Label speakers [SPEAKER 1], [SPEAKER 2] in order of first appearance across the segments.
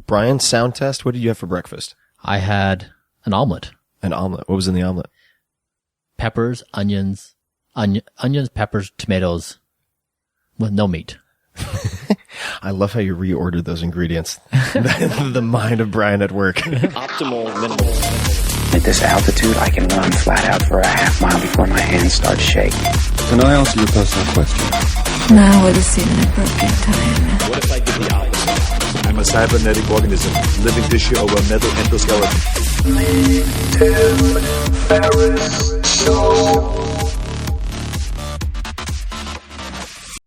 [SPEAKER 1] Bryan, sound test. What did you have for breakfast?
[SPEAKER 2] I had an omelet.
[SPEAKER 1] An omelet. What was in the omelet?
[SPEAKER 2] Peppers, onions, peppers, tomatoes, with no meat.
[SPEAKER 1] I love how you reordered those ingredients. The mind of Bryan at work.
[SPEAKER 3] Optimal minimal. At this altitude, I can run flat out for a half mile before my hands start shaking.
[SPEAKER 4] Can I ask you a personal question?
[SPEAKER 5] Now would seem an appropriate time.
[SPEAKER 6] What if I did the opposite? I'm a cybernetic organism, living tissue over metal endoskeleton. Tim Ferriss Show.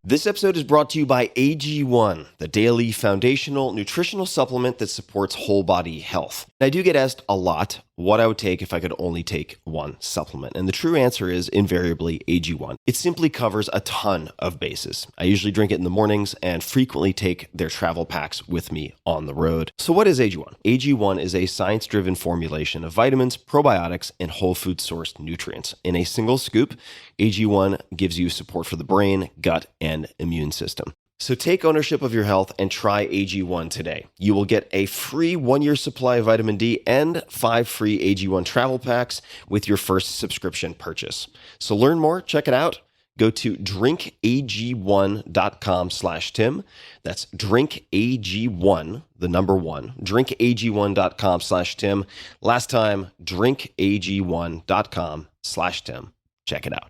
[SPEAKER 1] This episode is brought to you by AG1, the daily foundational nutritional supplement that supports whole body health. I do get asked a lot what I would take if I could only take one supplement. And the true answer is invariably AG1. It simply covers a ton of bases. I usually drink it in the mornings and frequently take their travel packs with me on the road. So what is AG1? AG1 is a science-driven formulation of vitamins, probiotics, and whole food sourced nutrients. In a single scoop, AG1 gives you support for the brain, gut, and immune system. So take ownership of your health and try AG1 today. You will get a free 1-year supply of vitamin D and 5 free AG1 travel packs with your first subscription purchase. So learn more, check it out. Go to drinkag1.com/Tim. That's drinkag1, the number 1, drinkag1.com/Tim. Last time, drinkag1.com/Tim. Check it out.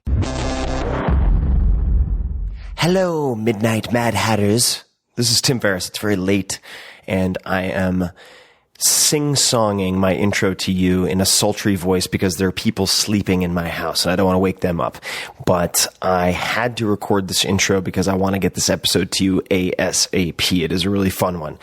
[SPEAKER 1] Hello, Midnight Mad Hatters. This is Tim Ferriss. It's very late, and I am sing-songing my intro to you in a sultry voice because there are people sleeping in my house, and I don't want to wake them up. But I had to record this intro because I want to get this episode to you ASAP. It is a really fun one.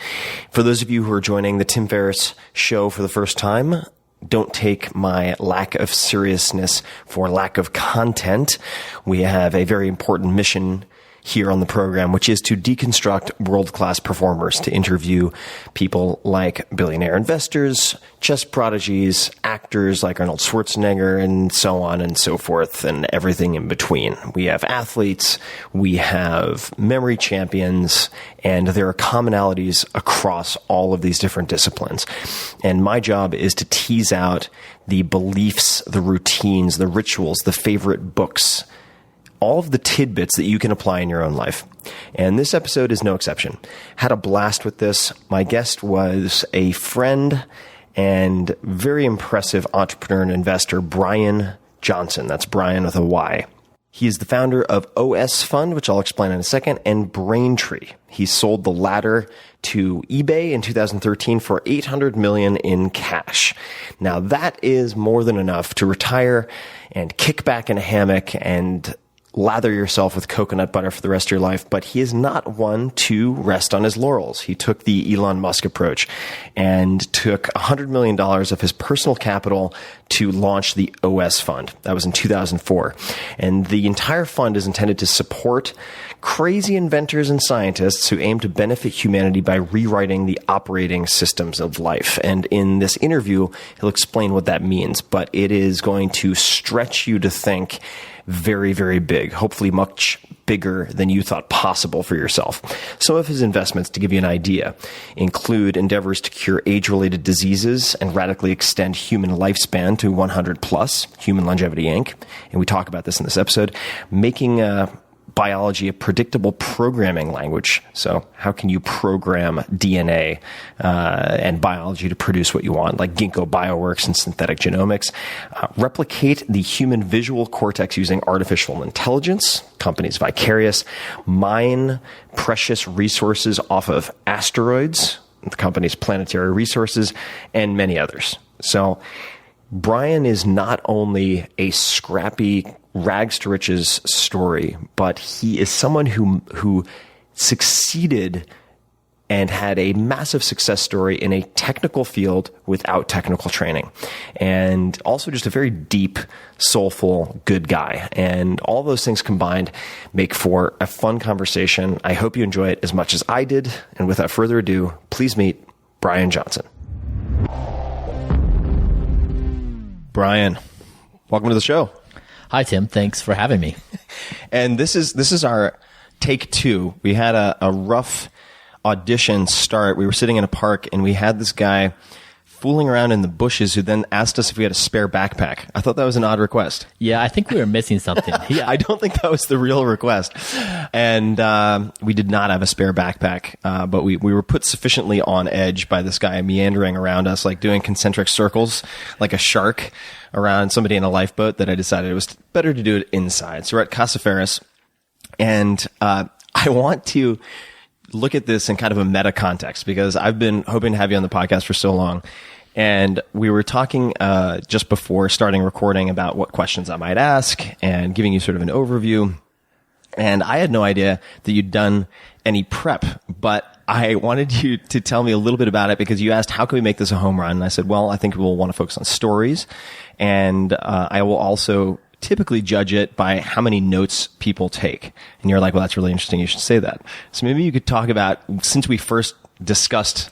[SPEAKER 1] For those of you who are joining the Tim Ferriss Show for the first time, don't take my lack of seriousness for lack of content. We have a very important mission here on the program, which is to deconstruct world-class performers, to interview people like billionaire investors, chess prodigies, actors like Arnold Schwarzenegger, and so on and so forth, and everything in between. We have athletes, we have memory champions, and there are commonalities across all of these different disciplines. And my job is to tease out the beliefs, the routines, the rituals, the favorite books, all of the tidbits that you can apply in your own life. And this episode is no exception. Had a blast with this. My guest was a friend and very impressive entrepreneur and investor, Bryan Johnson. That's Bryan with a Y. He is the founder of OS Fund, which I'll explain in a second, and Braintree. He sold the latter to eBay in 2013 for $800 million in cash. Now that is more than enough to retire and kick back in a hammock and lather yourself with coconut butter for the rest of your life, but he is not one to rest on his laurels. He took the Elon Musk approach and took $100 million of his personal capital to launch the OS Fund. That was in 2004. And the entire fund is intended to support crazy inventors and scientists who aim to benefit humanity by rewriting the operating systems of life. And in this interview, he'll explain what that means, but it is going to stretch you to think very, very big, hopefully much bigger than you thought possible for yourself. Some of his investments, to give you an idea, include endeavors to cure age-related diseases and radically extend human lifespan to 100 plus, Human Longevity Inc., and we talk about this in this episode, making biology a predictable programming language. So how can you program DNA and biology to produce what you want, like Ginkgo Bioworks and synthetic genomics? Replicate the human visual cortex using artificial intelligence, companies Vicarious. Mine precious resources off of asteroids, the company's Planetary Resources, and many others. So Bryan is not only a scrappy rags to riches story, but he is someone who succeeded and had a massive success story in a technical field without technical training. And also just a very deep, soulful, good guy. And all those things combined make for a fun conversation. I hope you enjoy it as much as I did. And without further ado, please meet Bryan Johnson. Bryan, welcome to the show.
[SPEAKER 2] Hi, Tim. Thanks for having me.
[SPEAKER 1] And this is our take 2. We had a rough audition start, we were sitting in a park and we had this guy fooling around in the bushes who then asked us if we had a spare backpack. I thought that was an odd request.
[SPEAKER 2] Yeah, I think we were missing something. Yeah.
[SPEAKER 1] I don't think that was the real request. And we did not have a spare backpack, but we were put sufficiently on edge by this guy meandering around us, like doing concentric circles like a shark around somebody in a lifeboat, that I decided it was better to do it inside. So we're at Casa Ferris, and I want to look at this in kind of a meta context, because I've been hoping to have you on the podcast for so long. And we were talking just before starting recording about what questions I might ask and giving you sort of an overview. And I had no idea that you'd done any prep, but I wanted you to tell me a little bit about it, because you asked, how can we make this a home run? And I said, well, I think we'll want to focus on stories. And I will also typically judge it by how many notes people take. And you're like, well, that's really interesting. You should say that. So maybe you could talk about, since we first discussed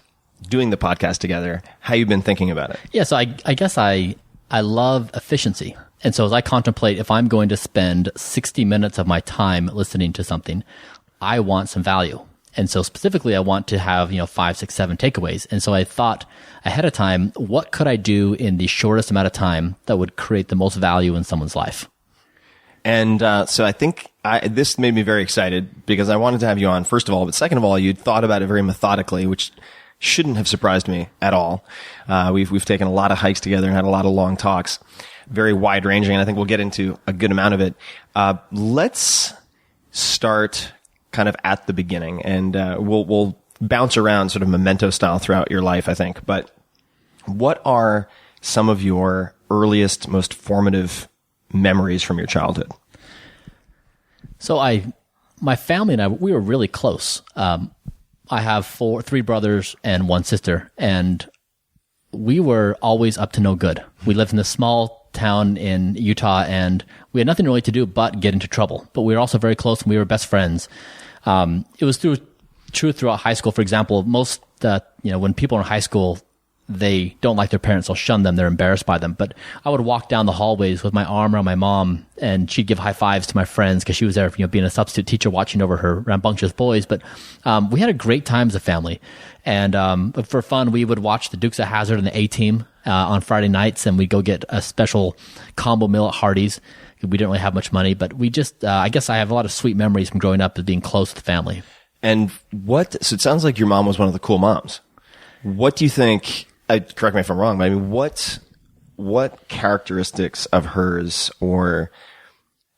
[SPEAKER 1] doing the podcast together, how you've been thinking about it.
[SPEAKER 2] Yeah, so I guess I love efficiency. And so as I contemplate, if I'm going to spend 60 minutes of my time listening to something, I want some value. And so specifically, I want to have, 5, 6, 7 takeaways. And so I thought ahead of time, what could I do in the shortest amount of time that would create the most value in someone's life?
[SPEAKER 1] And so I think this made me very excited, because I wanted to have you on, first of all. But second of all, you'd thought about it very methodically, which shouldn't have surprised me at all. We've taken a lot of hikes together and had a lot of long talks, very wide ranging. And I think we'll get into a good amount of it. Let's start kind of at the beginning, and we'll bounce around sort of memento style throughout your life, I think. But what are some of your earliest, most formative memories from your childhood?
[SPEAKER 2] So my family and I, we were really close. I have 3 brothers and 1 sister, and we were always up to no good. We lived in this small town in Utah, and we had nothing really to do but get into trouble. But we were also very close, and we were best friends. It was true throughout high school. For example, most, when people are in high school, they don't like their parents. They'll shun them. They're embarrassed by them. But I would walk down the hallways with my arm around my mom, and she'd give high fives to my friends, because she was there, being a substitute teacher, watching over her rambunctious boys. But we had a great time as a family. And for fun, we would watch the Dukes of Hazzard and the A-Team on Friday nights, and we'd go get a special combo meal at Hardee's. We didn't really have much money, but we just, I guess I have a lot of sweet memories from growing up as being close to the family.
[SPEAKER 1] And so it sounds like your mom was one of the cool moms. What do you think, correct me if I'm wrong, but I mean, what characteristics of hers or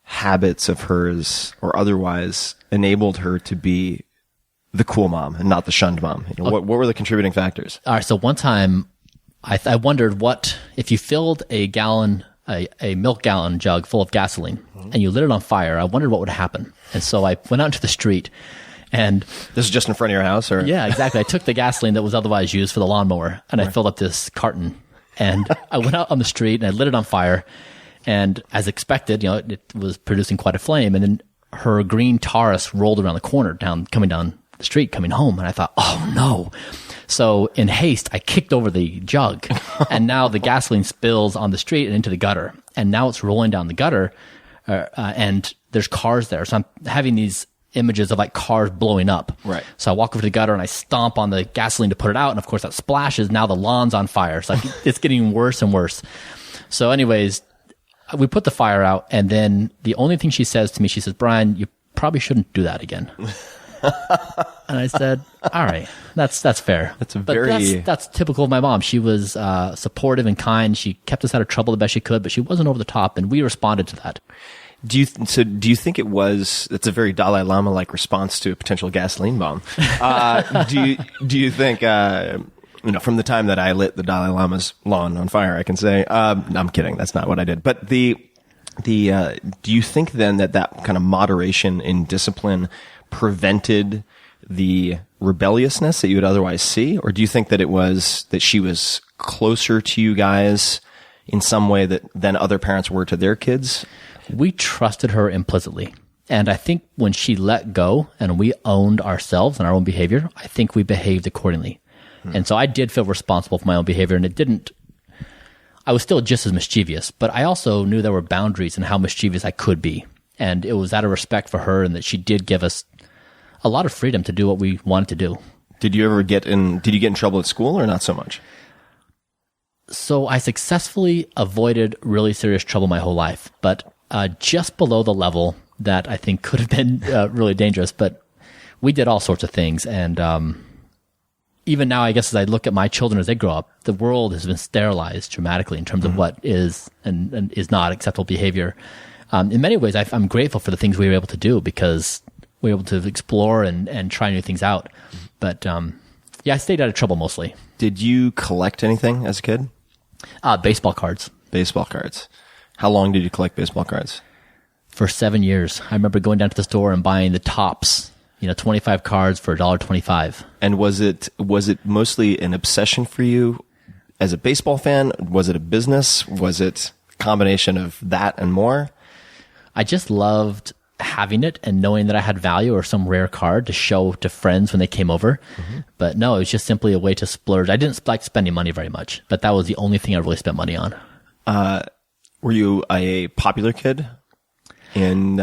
[SPEAKER 1] habits of hers or otherwise enabled her to be the cool mom and not the shunned mom? What were the contributing factors?
[SPEAKER 2] All right. So one time I wondered what, if you filled a milk gallon jug full of gasoline and you lit it on fire, I wondered what would happen. And so I went out into the street, and
[SPEAKER 1] this is just in front of your house, or?
[SPEAKER 2] Yeah, exactly. I took the gasoline that was otherwise used for the lawnmower, and I filled up this carton, and I went out on the street and I lit it on fire. And as expected, it was producing quite a flame. And then her green Taurus rolled around the corner coming down the street, coming home. And I thought, oh no. So in haste, I kicked over the jug, and now the gasoline spills on the street and into the gutter. And now it's rolling down the gutter, and there's cars there. So I'm having these images of like cars blowing up.
[SPEAKER 1] Right.
[SPEAKER 2] So I walk over to the gutter and I stomp on the gasoline to put it out. And of course that splashes. Now the lawn's on fire. So it's getting worse and worse. So anyways, we put the fire out, and then the only thing she says to me, she says, "Bryan, you probably shouldn't do that again." And I said, all right, that's fair. That's typical of my mom. She was supportive and kind. She kept us out of trouble the best she could, but she wasn't over the top, and we responded to that.
[SPEAKER 1] Do you think it's a very Dalai Lama like response to a potential gasoline bomb? Do you think from the time that I lit the Dalai Lama's lawn on fire, I can say, no, I'm kidding. That's not what I did. But do you think then that kind of moderation in discipline prevented the rebelliousness that you would otherwise see? Or do you think that it was that she was closer to you guys in some way than other parents were to their kids?
[SPEAKER 2] We trusted her implicitly. And I think when she let go and we owned ourselves and our own behavior, I think we behaved accordingly. And so I did feel responsible for my own behavior, and I was still just as mischievous, but I also knew there were boundaries in how mischievous I could be. And it was out of respect for her, and that she did give us a lot of freedom to do what we wanted to do.
[SPEAKER 1] Did you get in trouble at school or not so much?
[SPEAKER 2] So I successfully avoided really serious trouble my whole life, but just below the level that I think could have been really dangerous. But we did all sorts of things. And even now, I guess, as I look at my children as they grow up, the world has been sterilized dramatically in terms of what is and is not acceptable behavior. In many ways, I'm grateful for the things we were able to do because we were able to explore and try new things out. But yeah, I stayed out of trouble mostly.
[SPEAKER 1] Did you collect anything as a kid?
[SPEAKER 2] Baseball cards.
[SPEAKER 1] Baseball cards. How long did you collect baseball cards?
[SPEAKER 2] For 7 years. I remember going down to the store and buying the tops, 25 cards for $1.25.
[SPEAKER 1] And was it mostly an obsession for you as a baseball fan? Was it a business? Was it a combination of that and more?
[SPEAKER 2] I just loved having it and knowing that I had value or some rare card to show to friends when they came over. But no, it was just simply a way to splurge. I didn't like spending money very much, but that was the only thing I really spent money on.
[SPEAKER 1] Were you a popular kid in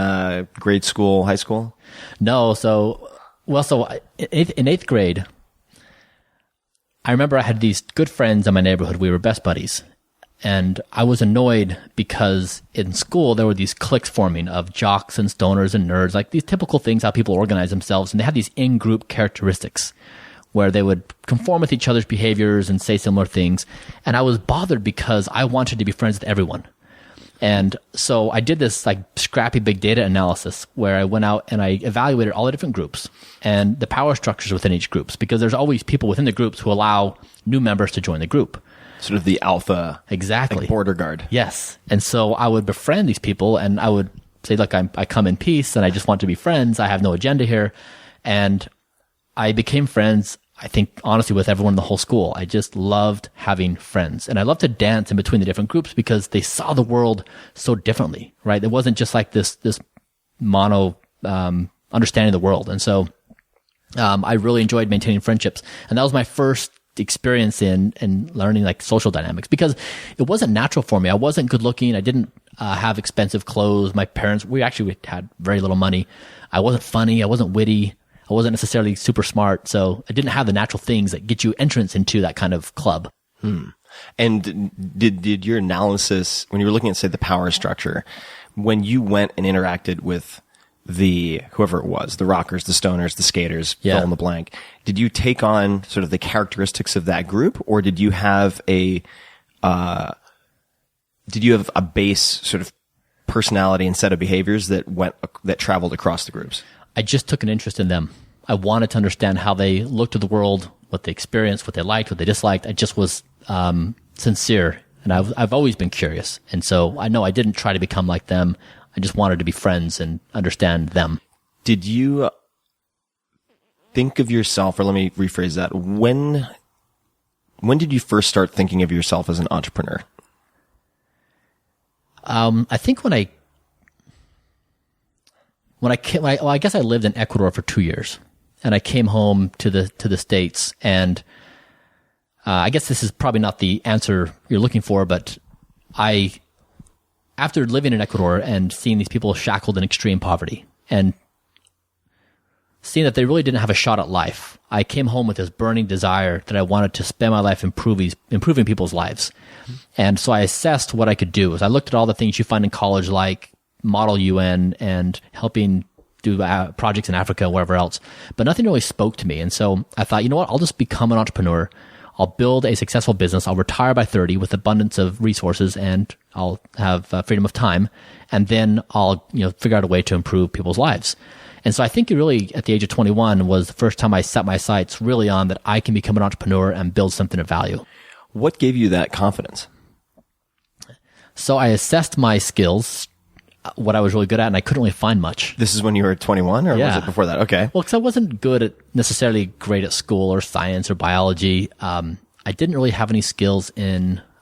[SPEAKER 1] grade school, high school?
[SPEAKER 2] No. So in eighth grade, I remember I had these good friends in my neighborhood. We were best buddies. And I was annoyed because in school, there were these cliques forming of jocks and stoners and nerds, like these typical things, how people organize themselves. And they had these in-group characteristics where they would conform with each other's behaviors and say similar things. And I was bothered because I wanted to be friends with everyone. And so I did this like scrappy big data analysis where I went out and I evaluated all the different groups and the power structures within each groups, because there's always people within the groups who allow new members to join the group.
[SPEAKER 1] Sort of the alpha.
[SPEAKER 2] Exactly.
[SPEAKER 1] Like border guard.
[SPEAKER 2] Yes. And so I would befriend these people and I would say, look, I come in peace and I just want to be friends. I have no agenda here. And I became friends, I think, honestly, with everyone in the whole school. I just loved having friends. And I loved to dance in between the different groups because they saw the world so differently, right? It wasn't just like this mono understanding of the world. And so I really enjoyed maintaining friendships. And that was my first experience in learning like social dynamics, because it wasn't natural for me. I wasn't good looking. I didn't have expensive clothes. My parents, we had very little money. I wasn't funny. I wasn't witty. I wasn't necessarily super smart. So I didn't have the natural things that get you entrance into that kind of club.
[SPEAKER 1] And did your analysis, when you were looking at, say, the power structure, when you went and interacted with whoever it was, the rockers, the stoners, the skaters, fill in the blank, did you take on sort of the characteristics of that group, or did you have a base sort of personality and set of behaviors that traveled across the groups?
[SPEAKER 2] I just took an interest in them. I wanted to understand how they looked at the world, what they experienced, what they liked, what they disliked. I just was sincere, and I've always been curious. And so I know I didn't try to become like them. I just wanted to be friends and understand them.
[SPEAKER 1] Did you think of yourself, or let me rephrase that, when did you first start thinking of yourself as an entrepreneur?
[SPEAKER 2] I think when I guess I lived in Ecuador for 2 years, and I came home to the States, and I guess this is probably not the answer you're looking for, but after living in Ecuador and seeing these people shackled in extreme poverty and seeing that they really didn't have a shot at life, I came home with this burning desire that I wanted to spend my life improving people's lives. And so I assessed what I could do. As I looked at all the things you find in college, like Model UN and helping do projects in Africa, wherever else, but nothing really spoke to me. And so I thought, you know what, I'll just become an entrepreneur. I'll build a successful business. I'll retire by 30 with abundance of resources, and I'll have freedom of time. And then I'll, figure out a way to improve people's lives. And so I think it really, at the age of 21, was the first time I set my sights really on that I can become an entrepreneur and build something of value.
[SPEAKER 1] What gave you that confidence?
[SPEAKER 2] So I assessed my skills, what I was really good at, and I couldn't really find much.
[SPEAKER 1] This is when you were 21, or was it before that? Okay.
[SPEAKER 2] Well, because I wasn't necessarily great at school or science or biology. I didn't really have any skills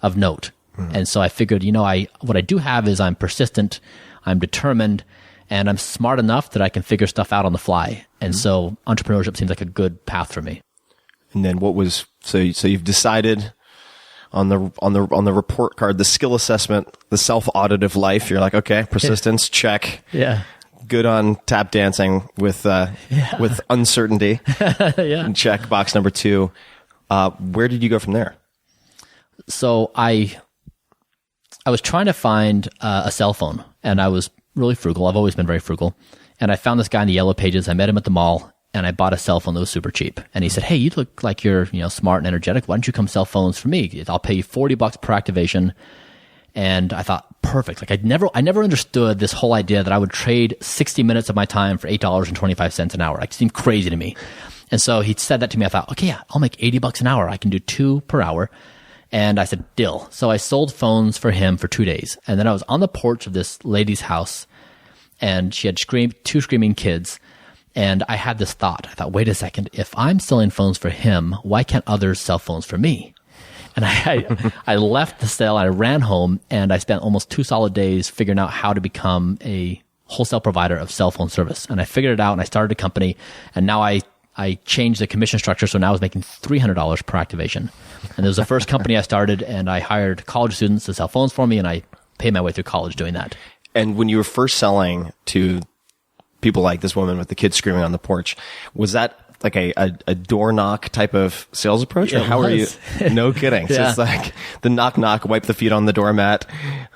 [SPEAKER 2] of note. And so I figured, what I do have is I'm persistent, I'm determined, and I'm smart enough that I can figure stuff out on the fly. And so entrepreneurship seems like a good path for me.
[SPEAKER 1] And then so you've decided on the report card, the skill assessment, the self-audit of life, you're like, okay, persistence, check.
[SPEAKER 2] Yeah.
[SPEAKER 1] good on tap dancing with uncertainty.
[SPEAKER 2] Yeah.
[SPEAKER 1] Check box number 2. Where did you go from there?
[SPEAKER 2] So I was trying to find a cell phone, and I was really frugal. I've always been very frugal. And I found this guy in the Yellow Pages. I met him at the mall, and I bought a cell phone that was super cheap. And he said, "Hey, you look like you're, smart and energetic. Why don't you come sell phones for me? I'll pay you $40 per activation." And I thought, perfect. Like I never understood this whole idea that I would trade 60 minutes of my time for $8.25 an hour. Like, it seemed crazy to me. And so he said that to me. I thought, okay, yeah, I'll make $80 an hour. I can do 2 per hour. And I said, deal. So I sold phones for him for 2 days. And then I was on the porch of this lady's house, and she had 2 screaming kids. And I had this thought. I thought, wait a second. If I'm selling phones for him, why can't others sell phones for me? And I left the sale. I ran home, and I spent almost 2 solid days figuring out how to become a wholesale provider of cell phone service. And I figured it out, and I started a company. And now I changed the commission structure, so now I was making $300 per activation. And it was the first company I started, and I hired college students to sell phones for me, and I paid my way through college doing that.
[SPEAKER 1] And when you were first selling to people like this woman with the kids screaming on the porch, was that like a door knock type of sales approach? Or how are you? No kidding. So it's like the knock knock, wipe the feet on the doormat.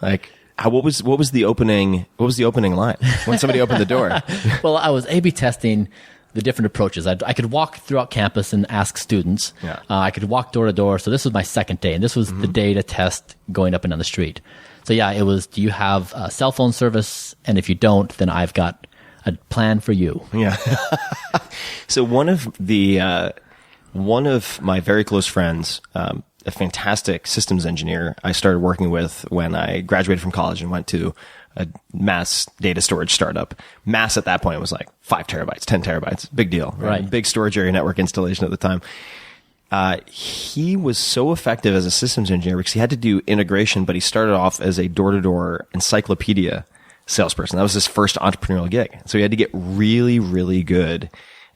[SPEAKER 1] Like, what was the opening line when somebody opened the door?
[SPEAKER 2] Well, I was A/B testing the different approaches. I could walk throughout campus and ask students.
[SPEAKER 1] Yeah.
[SPEAKER 2] I could walk door to door. So this was my second day, and this was the day to test going up and down the street. So yeah, it was, do you have a cell phone service? And if you don't, then I've got a plan for you.
[SPEAKER 1] Yeah. So one of my very close friends, a fantastic systems engineer I started working with when I graduated from college and went to a mass data storage startup. Mass at that point was like 5 terabytes, 10 terabytes. Big deal. Right? Big storage area network installation at the time. He was so effective as a systems engineer because he had to do integration, but he started off as a door-to-door encyclopedia salesperson. That was his first entrepreneurial gig. So he had to get really, really good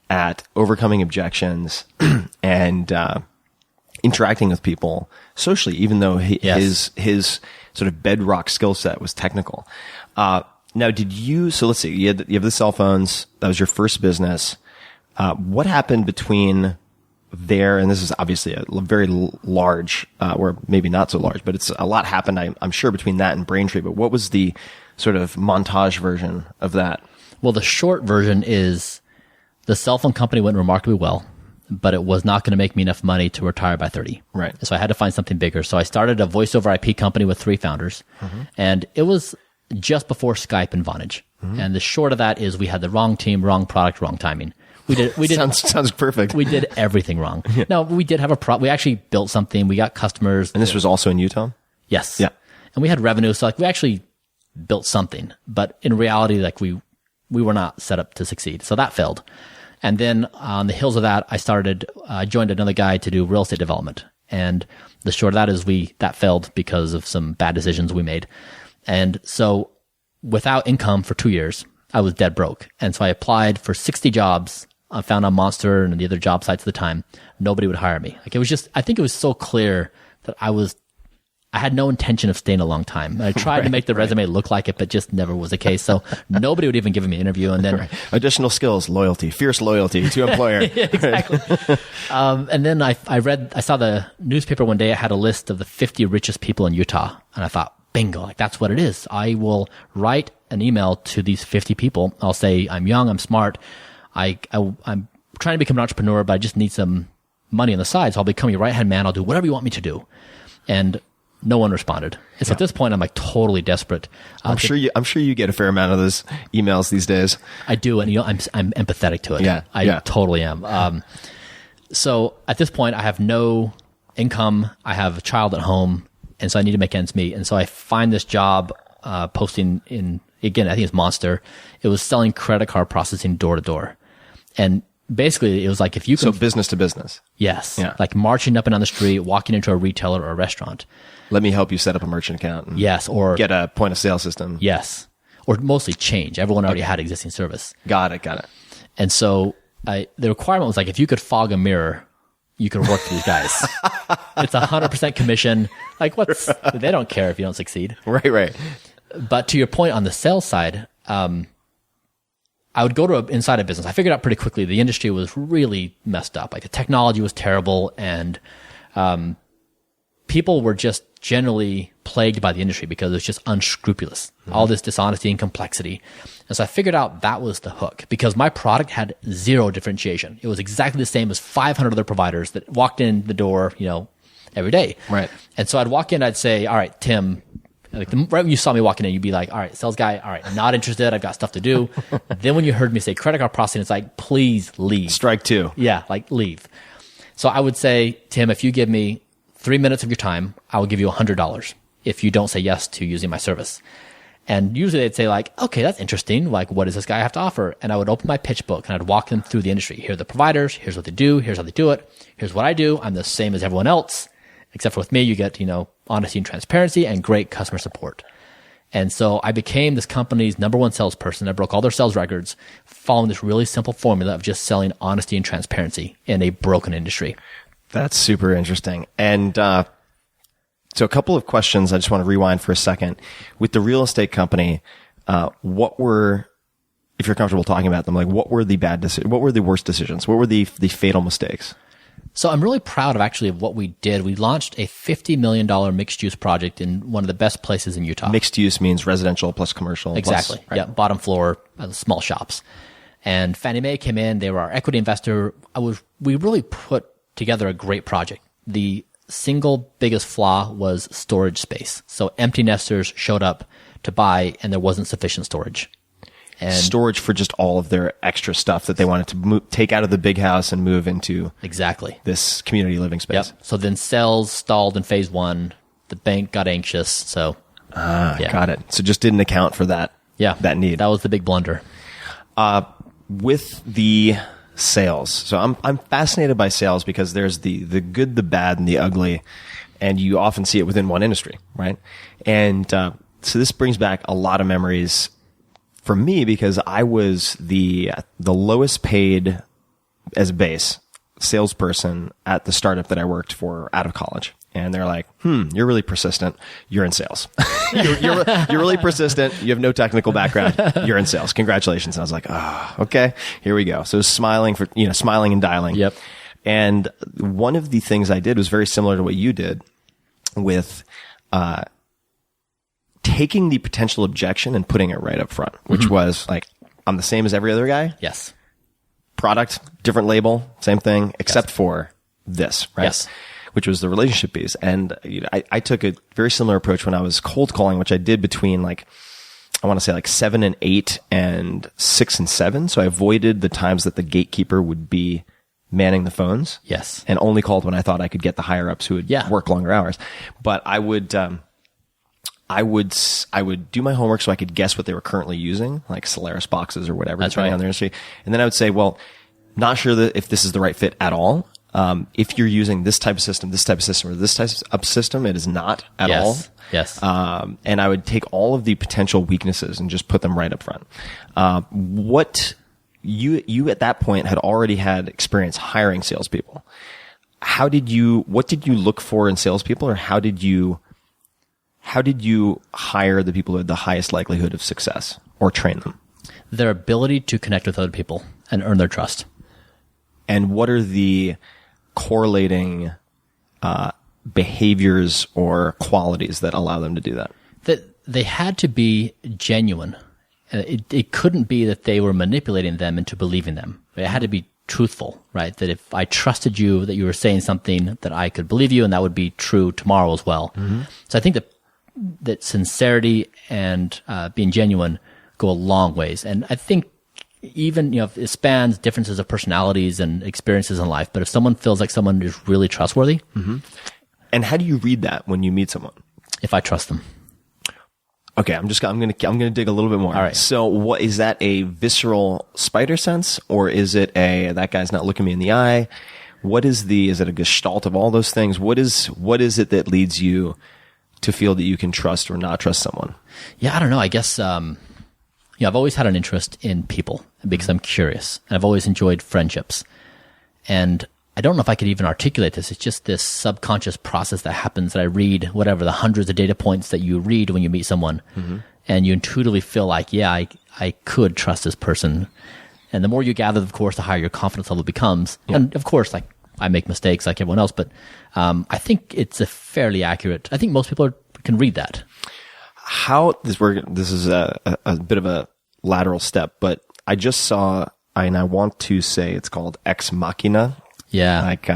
[SPEAKER 1] at overcoming objections and interacting with people socially, even though his sort of bedrock skill set was technical. Now, so let's see, you have the cell phones. That was your first business. What happened between there, and this is obviously a very large, or maybe not so large, but it's a lot happened, I'm sure, between that and Braintree. But what was the sort of montage version of that?
[SPEAKER 2] Well, the short version is the cell phone company went remarkably well, but it was not going to make me enough money to retire by 30.
[SPEAKER 1] Right.
[SPEAKER 2] So I had to find something bigger. So I started a voice over IP company with 3 founders, and it was just before Skype and Vonage. And the short of that is we had the wrong team, wrong product, wrong timing. We did
[SPEAKER 1] sounds perfect.
[SPEAKER 2] We did everything wrong. Now, we did have we actually built something. We got customers.
[SPEAKER 1] And this was also in Utah?
[SPEAKER 2] Yes.
[SPEAKER 1] Yeah.
[SPEAKER 2] And we had revenue. So we actually built something, but in reality, we were not set up to succeed. So that failed. And then on the heels of that, I joined another guy to do real estate development. And the short of that is that failed because of some bad decisions we made. And so without income for 2 years, I was dead broke. And so I applied for 60 jobs. I found on Monster and the other job sites at the time. Nobody would hire me. Like, it was just, I think it was so clear that I had no intention of staying a long time. I tried to make the resume look like it, but just never was the case. So nobody would even give me an interview. And then
[SPEAKER 1] additional skills, fierce loyalty to employer.
[SPEAKER 2] Yeah, exactly. And then I saw the newspaper one day. It had a list of the 50 richest people in Utah. And I thought, bingo, like that's what it is. I will write an email to these 50 people. I'll say, I'm young, I'm smart. I'm trying to become an entrepreneur, but I just need some money on the side. So I'll become your right-hand man. I'll do whatever you want me to do. And no one responded. And so at this point, I'm like totally desperate.
[SPEAKER 1] I'm sure you get a fair amount of those emails these days.
[SPEAKER 2] I do. And I'm empathetic to it.
[SPEAKER 1] Yeah.
[SPEAKER 2] I totally am. So at this point, I have no income. I have a child at home. And so I need to make ends meet. And so I find this job, posting in, again, I think it's Monster. It was selling credit card processing door to door. And basically it was like, if you can.
[SPEAKER 1] So business to business.
[SPEAKER 2] Yes.
[SPEAKER 1] Yeah.
[SPEAKER 2] Like marching up and down the street, walking into a retailer or a restaurant.
[SPEAKER 1] Let me help you set up a merchant account. And
[SPEAKER 2] yes. Or
[SPEAKER 1] get a point of sale system.
[SPEAKER 2] Yes. Or mostly change. Everyone already had existing service.
[SPEAKER 1] Got it.
[SPEAKER 2] And so the requirement was like, if you could fog a mirror, you could work for these guys. It's 100% commission. Like they don't care if you don't succeed.
[SPEAKER 1] Right.
[SPEAKER 2] But to your point on the sales side, I would go to inside a business. I figured out pretty quickly the industry was really messed up. Like the technology was terrible, and people were just generally plagued by the industry because it was just unscrupulous. All this dishonesty and complexity. And so I figured out that was the hook because my product had zero differentiation. It was exactly the same as 500 other providers that walked in the door, every day.
[SPEAKER 1] Right.
[SPEAKER 2] And so I'd walk in, I'd say, all right, Tim, right when you saw me walking in, you'd be like, all right, sales guy, all right, not interested. I've got stuff to do. Then when you heard me say credit card processing, it's like, please leave.
[SPEAKER 1] Strike two.
[SPEAKER 2] Yeah, like leave. So I would say, Tim, if you give me 3 minutes of your time, I will give you $100 if you don't say yes to using my service. And usually they'd say like, okay, that's interesting. Like, what does this guy have to offer? And I would open my pitch book and I'd walk them through the industry. Here are the providers. Here's what they do. Here's how they do it. Here's what I do. I'm the same as everyone else, except for with me, you get, honesty and transparency and great customer support. And so I became this company's number one salesperson. I broke all their sales records following this really simple formula of just selling honesty and transparency in a broken industry. That's
[SPEAKER 1] super interesting. And so a couple of questions. I just want to rewind for a second. With the real estate company, what were, if you're comfortable talking about them, like what were the bad decisions? What were the worst decisions? What were the fatal mistakes?
[SPEAKER 2] So I'm really proud of what we did. We launched a $50 million mixed use project in one of the best places in Utah.
[SPEAKER 1] Mixed use means residential plus commercial.
[SPEAKER 2] Exactly.
[SPEAKER 1] Plus, right?
[SPEAKER 2] Yeah. Bottom floor, small shops. And Fannie Mae came in. They were our equity investor. We really put together a great project. The single biggest flaw was storage space. So empty nesters showed up to buy and there wasn't sufficient storage. And
[SPEAKER 1] storage for just all of their extra stuff that they wanted to take out of the big house and move into this community living space.
[SPEAKER 2] Yep. So then sales stalled in phase one. The bank got anxious. So
[SPEAKER 1] got it. So just didn't account for that.
[SPEAKER 2] Yeah,
[SPEAKER 1] that need.
[SPEAKER 2] That was the big blunder.
[SPEAKER 1] With the sales, so I'm fascinated by sales because there's the good, the bad, and the ugly, and you often see it within one industry, right? And so this brings back a lot of memories for me because I was the lowest paid as a base salesperson at the startup that I worked for out of college. And they're like, you're really persistent. You're in sales. you're really persistent. You have no technical background. You're in sales. Congratulations. And I was like, okay, here we go. So smiling and dialing.
[SPEAKER 2] Yep.
[SPEAKER 1] And one of the things I did was very similar to what you did with, taking the potential objection and putting it right up front, which was like, I'm the same as every other guy.
[SPEAKER 2] Yes.
[SPEAKER 1] Product, different label, same thing, except for this, right?
[SPEAKER 2] Yes.
[SPEAKER 1] Which was the relationship piece. And I took a very similar approach when I was cold calling, which I did between I want to say 7 and 8 and 6 and 7. So I avoided the times that the gatekeeper would be manning the phones.
[SPEAKER 2] Yes.
[SPEAKER 1] And only called when I thought I could get the higher ups who would work longer hours. But I would do my homework so I could guess what they were currently using, like Solaris boxes or whatever, depending on their industry. And then I would say, well, not sure that if this is the right fit at all. If you're using this type of system, or this type of system, it is not at all.
[SPEAKER 2] Yes.
[SPEAKER 1] And I would take all of the potential weaknesses and just put them right up front. What you at that point had already had experience hiring salespeople. What did you look for in salespeople, or how did you hire the people who had the highest likelihood of success or train them?
[SPEAKER 2] Their ability to connect with other people and earn their trust.
[SPEAKER 1] And what are the correlating behaviors or qualities that allow them to do that?
[SPEAKER 2] That they had to be genuine. It couldn't be that they were manipulating them into believing them. It had to be truthful, right? That if I trusted you, that you were saying something, that I could believe you, and that would be true tomorrow as well. Mm-hmm. So I think that sincerity and being genuine go a long ways. And I think even, it spans differences of personalities and experiences in life, but if someone feels like someone is really trustworthy.
[SPEAKER 1] Mm-hmm. And how do you read that when you meet someone?
[SPEAKER 2] If I trust them.
[SPEAKER 1] Okay, I'm going to dig a little bit more.
[SPEAKER 2] All right.
[SPEAKER 1] So what is that, a visceral spider sense, or is it that guy's not looking me in the eye? Is it a gestalt of all those things? What is it that leads you to feel that you can trust or not trust someone?
[SPEAKER 2] Yeah, I don't know. I guess, I've always had an interest in people because I'm curious, and I've always enjoyed friendships. And I don't know if I could even articulate this. It's just this subconscious process that happens that I read, whatever, the hundreds of data points that you read when you meet someone, mm-hmm. and you intuitively feel like, I could trust this person. And the more you gather, of course, the higher your confidence level becomes. Yeah. And of course, like I make mistakes like everyone else, but I think it's a fairly accurate. I think most people can read that.
[SPEAKER 1] This is a bit of a lateral step, but I just saw, and I want to say it's called Ex Machina.
[SPEAKER 2] Yeah.
[SPEAKER 1] Like,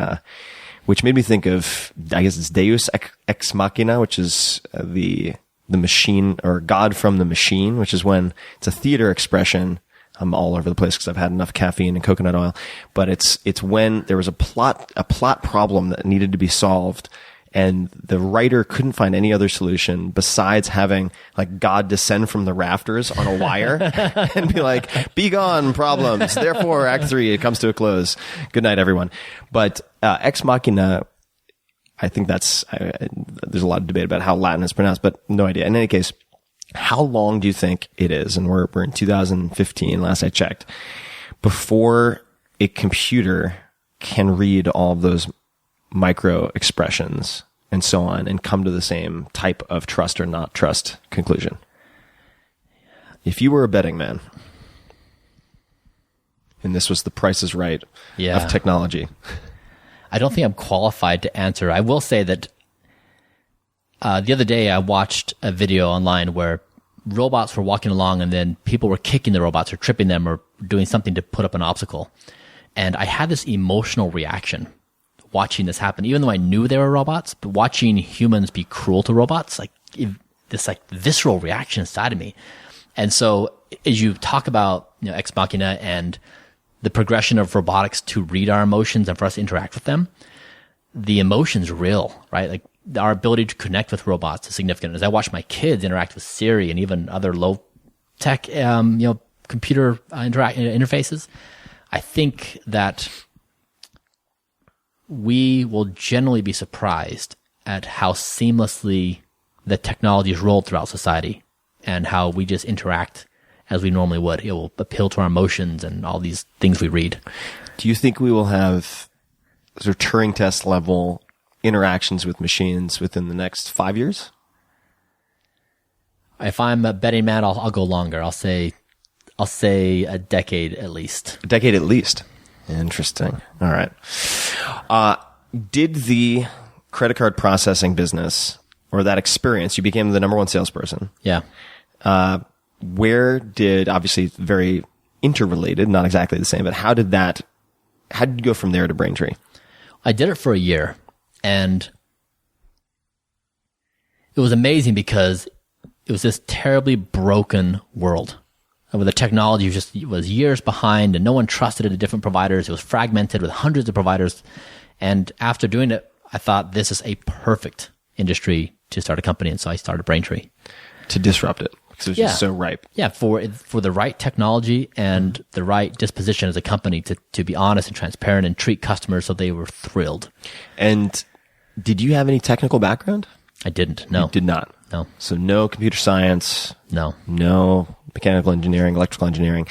[SPEAKER 1] which made me think of, I guess it's Deus Ex Machina, which is the machine, or God from the machine, which is when it's a theater expression. I'm all over the place because I've had enough caffeine and coconut oil, but it's when there was a plot problem that needed to be solved, and the writer couldn't find any other solution besides having like God descend from the rafters on a wire and be like, "Be gone, problems." Therefore, Act 3 it comes to a close. Good night, everyone. But Ex Machina, I think there's a lot of debate about how Latin is pronounced, but no idea. In any case, how long do you think it is? And we're in 2015, last I checked, before a computer can read all of those micro expressions and so on and come to the same type of trust or not trust conclusion? If you were a betting man, and this was the Price is Right of technology.
[SPEAKER 2] I don't think I'm qualified to answer. I will say that the other day I watched a video online where robots were walking along and then people were kicking the robots or tripping them or doing something to put up an obstacle. And I had this emotional reaction watching this happen, even though I knew they were robots, but watching humans be cruel to robots, like this like visceral reaction inside of me. And so as you talk about, Ex Machina and the progression of robotics to read our emotions and for us to interact with them, the emotion's real, right? Like our ability to connect with robots is significant. As I watch my kids interact with Siri and even other low tech, computer interfaces, I think that we will generally be surprised at how seamlessly the technology is rolled throughout society and how we just interact as we normally would. It will appeal to our emotions and all these things we read.
[SPEAKER 1] Do you think we will have sort of Turing test level interactions with machines within the next 5 years?
[SPEAKER 2] If I'm a betting man, I'll go longer. I'll say a decade at least.
[SPEAKER 1] A decade at least. Interesting. All right. Did the credit card processing business or that experience, you became the number one salesperson.
[SPEAKER 2] Yeah.
[SPEAKER 1] Obviously very interrelated, not exactly the same, but how did you go from there to Braintree?
[SPEAKER 2] I did it for a year, and it was amazing because it was this terribly broken world where the technology was years behind and no one trusted it to different providers. It was fragmented with hundreds of providers. And after doing it, I thought this is a perfect industry to start a company. And so I started Braintree.
[SPEAKER 1] To disrupt it. Because it was just so ripe.
[SPEAKER 2] Yeah, for the right technology and the right disposition as a company to be honest and transparent and treat customers so they were thrilled.
[SPEAKER 1] And did you have any technical background?
[SPEAKER 2] I didn't, no.
[SPEAKER 1] You did not?
[SPEAKER 2] No.
[SPEAKER 1] So no computer science?
[SPEAKER 2] No.
[SPEAKER 1] No mechanical engineering, electrical engineering.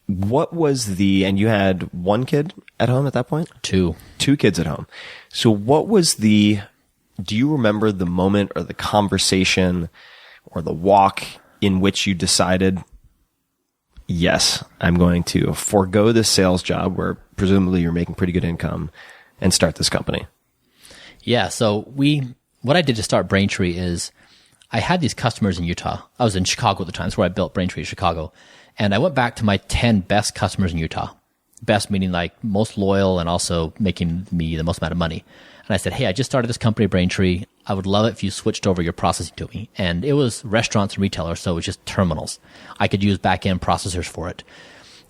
[SPEAKER 1] What was and you had one kid at home at that point?
[SPEAKER 2] Two
[SPEAKER 1] kids at home. So what was do you remember the moment or the conversation or the walk in which you decided, yes, I'm going to forego this sales job where presumably you're making pretty good income and start this company?
[SPEAKER 2] Yeah. So what I did to start Braintree is I had these customers in Utah. I was in Chicago at the time. That's where I built Braintree, Chicago. And I went back to my 10 best customers in Utah. Best meaning like most loyal and also making me the most amount of money. And I said, hey, I just started this company, Braintree. I would love it if you switched over your processing to me. And it was restaurants and retailers, so it was just terminals. I could use back-end processors for it.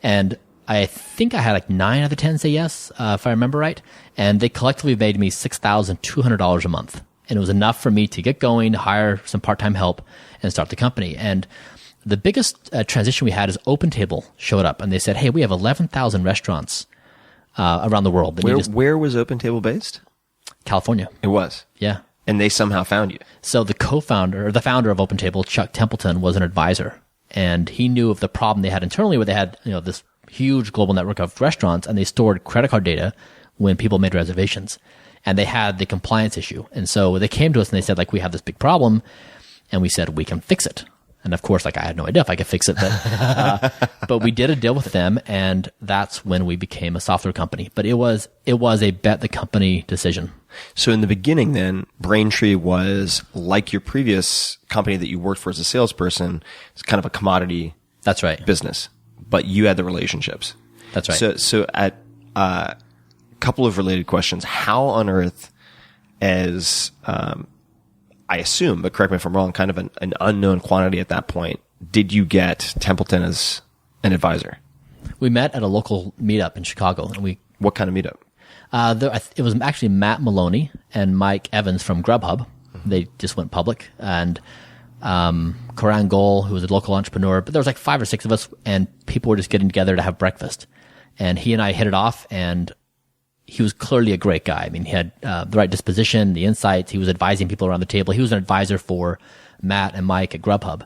[SPEAKER 2] And I think I had like 9 out of the 10 say yes, if I remember right. And they collectively made me $6,200 a month. And it was enough for me to get going, hire some part-time help, and start the company. And the biggest transition we had is OpenTable showed up, and they said, hey, we have 11,000 restaurants around the world.
[SPEAKER 1] Where was OpenTable based?
[SPEAKER 2] California.
[SPEAKER 1] It was?
[SPEAKER 2] Yeah.
[SPEAKER 1] And they somehow found you?
[SPEAKER 2] So the founder of OpenTable, Chuck Templeton, was an advisor, and he knew of the problem they had internally where they had this huge global network of restaurants, and they stored credit card data when people made reservations. And they had the compliance issue. And so they came to us and they said, like, we have this big problem. And we said, we can fix it. And of course, like I had no idea if I could fix it, but we did a deal with them, and that's when we became a software company. But it was a bet the company decision.
[SPEAKER 1] So in the beginning then, Braintree was like your previous company that you worked for as a salesperson. It's kind of a commodity
[SPEAKER 2] That's right.
[SPEAKER 1] business, but you had the relationships.
[SPEAKER 2] That's right.
[SPEAKER 1] So at a couple of related questions, how on earth, as I assume, but correct me if I'm wrong, kind of an unknown quantity at that point, did you get Templeton as an advisor?
[SPEAKER 2] We met at a local meetup in Chicago, and
[SPEAKER 1] What kind of meetup?
[SPEAKER 2] it was actually Matt Maloney and Mike Evans from Grubhub. They just went public, and Karan Goel, who was a local entrepreneur. But there was like 5 or 6 of us, and people were just getting together to have breakfast. And he and I hit it off, and he was clearly a great guy. I mean, he had the right disposition, the insights. He was advising people around the table. He was an advisor for Matt and Mike at Grubhub.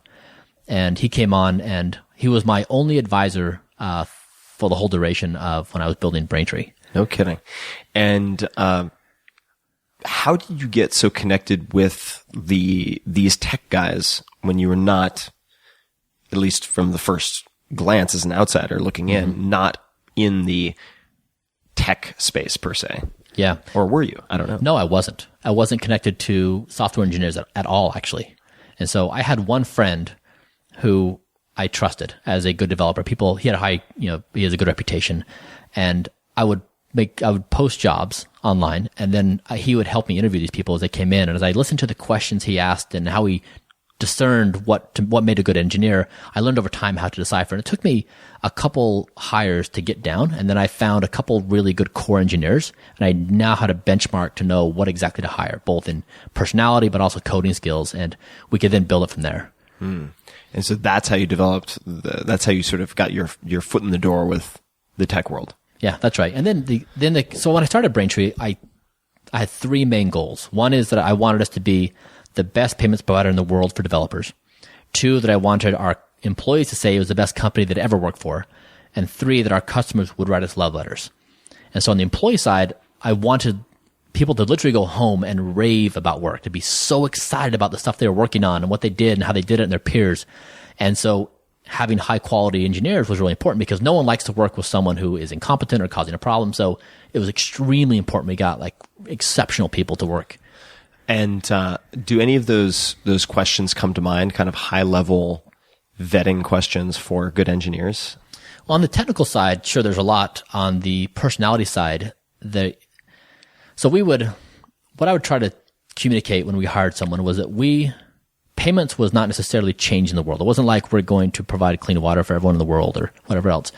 [SPEAKER 2] And he came on, and he was my only advisor for the whole duration of when I was building Braintree.
[SPEAKER 1] No kidding. And how did you get so connected with these tech guys when you were not, at least from the first glance as an outsider looking in, not in the tech space per se?
[SPEAKER 2] Yeah.
[SPEAKER 1] Or were you? I don't know.
[SPEAKER 2] No, I wasn't. I wasn't connected to software engineers at all, actually. And so I had one friend who I trusted as a good developer. He had he has a good reputation. And I would post jobs online, and then he would help me interview these people as they came in. And as I listened to the questions he asked and how he discerned what made a good engineer, I learned over time how to decipher. And it took me a couple hires to get down, and then I found a couple really good core engineers, and I now had a benchmark to know what exactly to hire, both in personality but also coding skills, and we could then build it from there.
[SPEAKER 1] And so that's how you developed. That's how you sort of got your foot in the door with the tech world.
[SPEAKER 2] Yeah, that's right. And then so when I started Braintree, I had 3 main goals. One is that I wanted us to be the best payments provider in the world for developers. 2, that I wanted our employees to say it was the best company they'd ever worked for. And 3, that our customers would write us love letters. And so on the employee side, I wanted people to literally go home and rave about work, to be so excited about the stuff they were working on and what they did and how they did it and their peers. And so having high quality engineers was really important, because no one likes to work with someone who is incompetent or causing a problem. So it was extremely important we got like exceptional people to work.
[SPEAKER 1] And do any of those questions come to mind, kind of high level vetting questions for good engineers?
[SPEAKER 2] Well, on the technical side, sure, there's a lot. On the personality side, what I would try to communicate when we hired someone was that payments was not necessarily changing the world. It wasn't like we're going to provide clean water for everyone in the world or whatever else.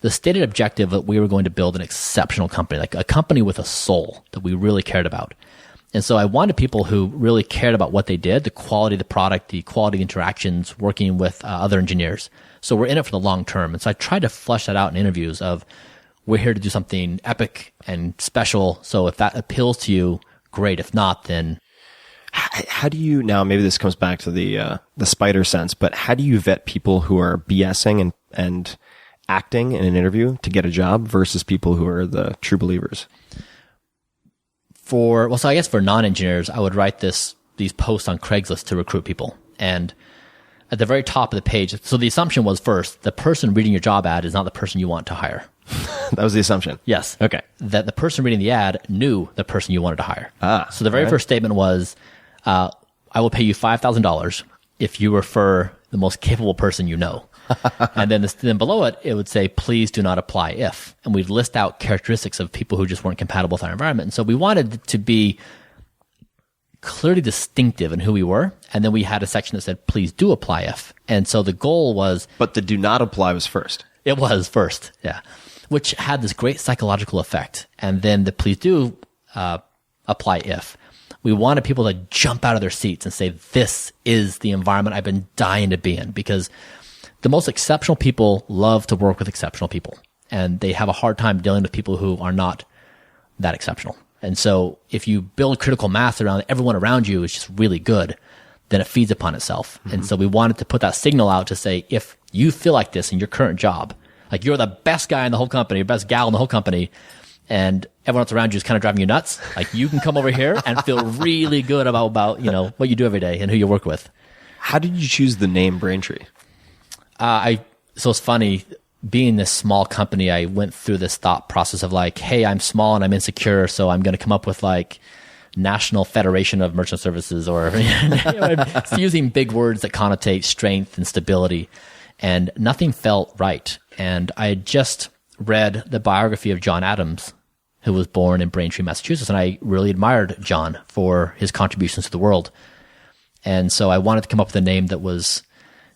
[SPEAKER 2] The stated objective that we were going to build an exceptional company, like a company with a soul that we really cared about. And so I wanted people who really cared about what they did, the quality of the product, the quality of interactions, working with other engineers. So we're in it for the long term. And so I tried to flesh that out in interviews of, we're here to do something epic and special. So if that appeals to you, great. If not, then...
[SPEAKER 1] How do you, now maybe this comes back to the spider sense, but how do you vet people who are BSing and acting in an interview to get a job versus people who are the true believers?
[SPEAKER 2] So I guess for non-engineers, I would write these posts on Craigslist to recruit people. And at the very top of the page, so the assumption was, first, the person reading your job ad is not the person you want to hire.
[SPEAKER 1] That was the assumption.
[SPEAKER 2] Yes.
[SPEAKER 1] Okay.
[SPEAKER 2] That the person reading the ad knew the person you wanted to hire. So the very
[SPEAKER 1] right.
[SPEAKER 2] first statement was, I will pay you $5,000 if you refer the most capable person you know. And then below it, it would say, please do not apply if. And we'd list out characteristics of people who just weren't compatible with our environment. And so we wanted it to be clearly distinctive in who we were. And then we had a section that said, please do apply if. And so the goal was...
[SPEAKER 1] But the do not apply was first.
[SPEAKER 2] It was first, yeah. Which had this great psychological effect. And then the please do apply if. We wanted people to jump out of their seats and say, this is the environment I've been dying to be in, because the most exceptional people love to work with exceptional people, and they have a hard time dealing with people who are not that exceptional. And so if you build critical mass around everyone around you is just really good, then it feeds upon itself. Mm-hmm. And so we wanted to put that signal out to say, if you feel like this in your current job, like you're the best guy in the whole company, best gal in the whole company, and everyone else around you is kind of driving you nuts, like you can come over here and feel really good about what you do every day and who you work with.
[SPEAKER 1] How did you choose the name Braintree?
[SPEAKER 2] So it's funny, being this small company, I went through this thought process of like, hey, I'm small and I'm insecure, so I'm going to come up with like National Federation of Merchant Services, or using big words that connotate strength and stability, and nothing felt right. And I had just read the biography of John Adams, who was born in Braintree, Massachusetts, and I really admired John for his contributions to the world. And so I wanted to come up with a name that was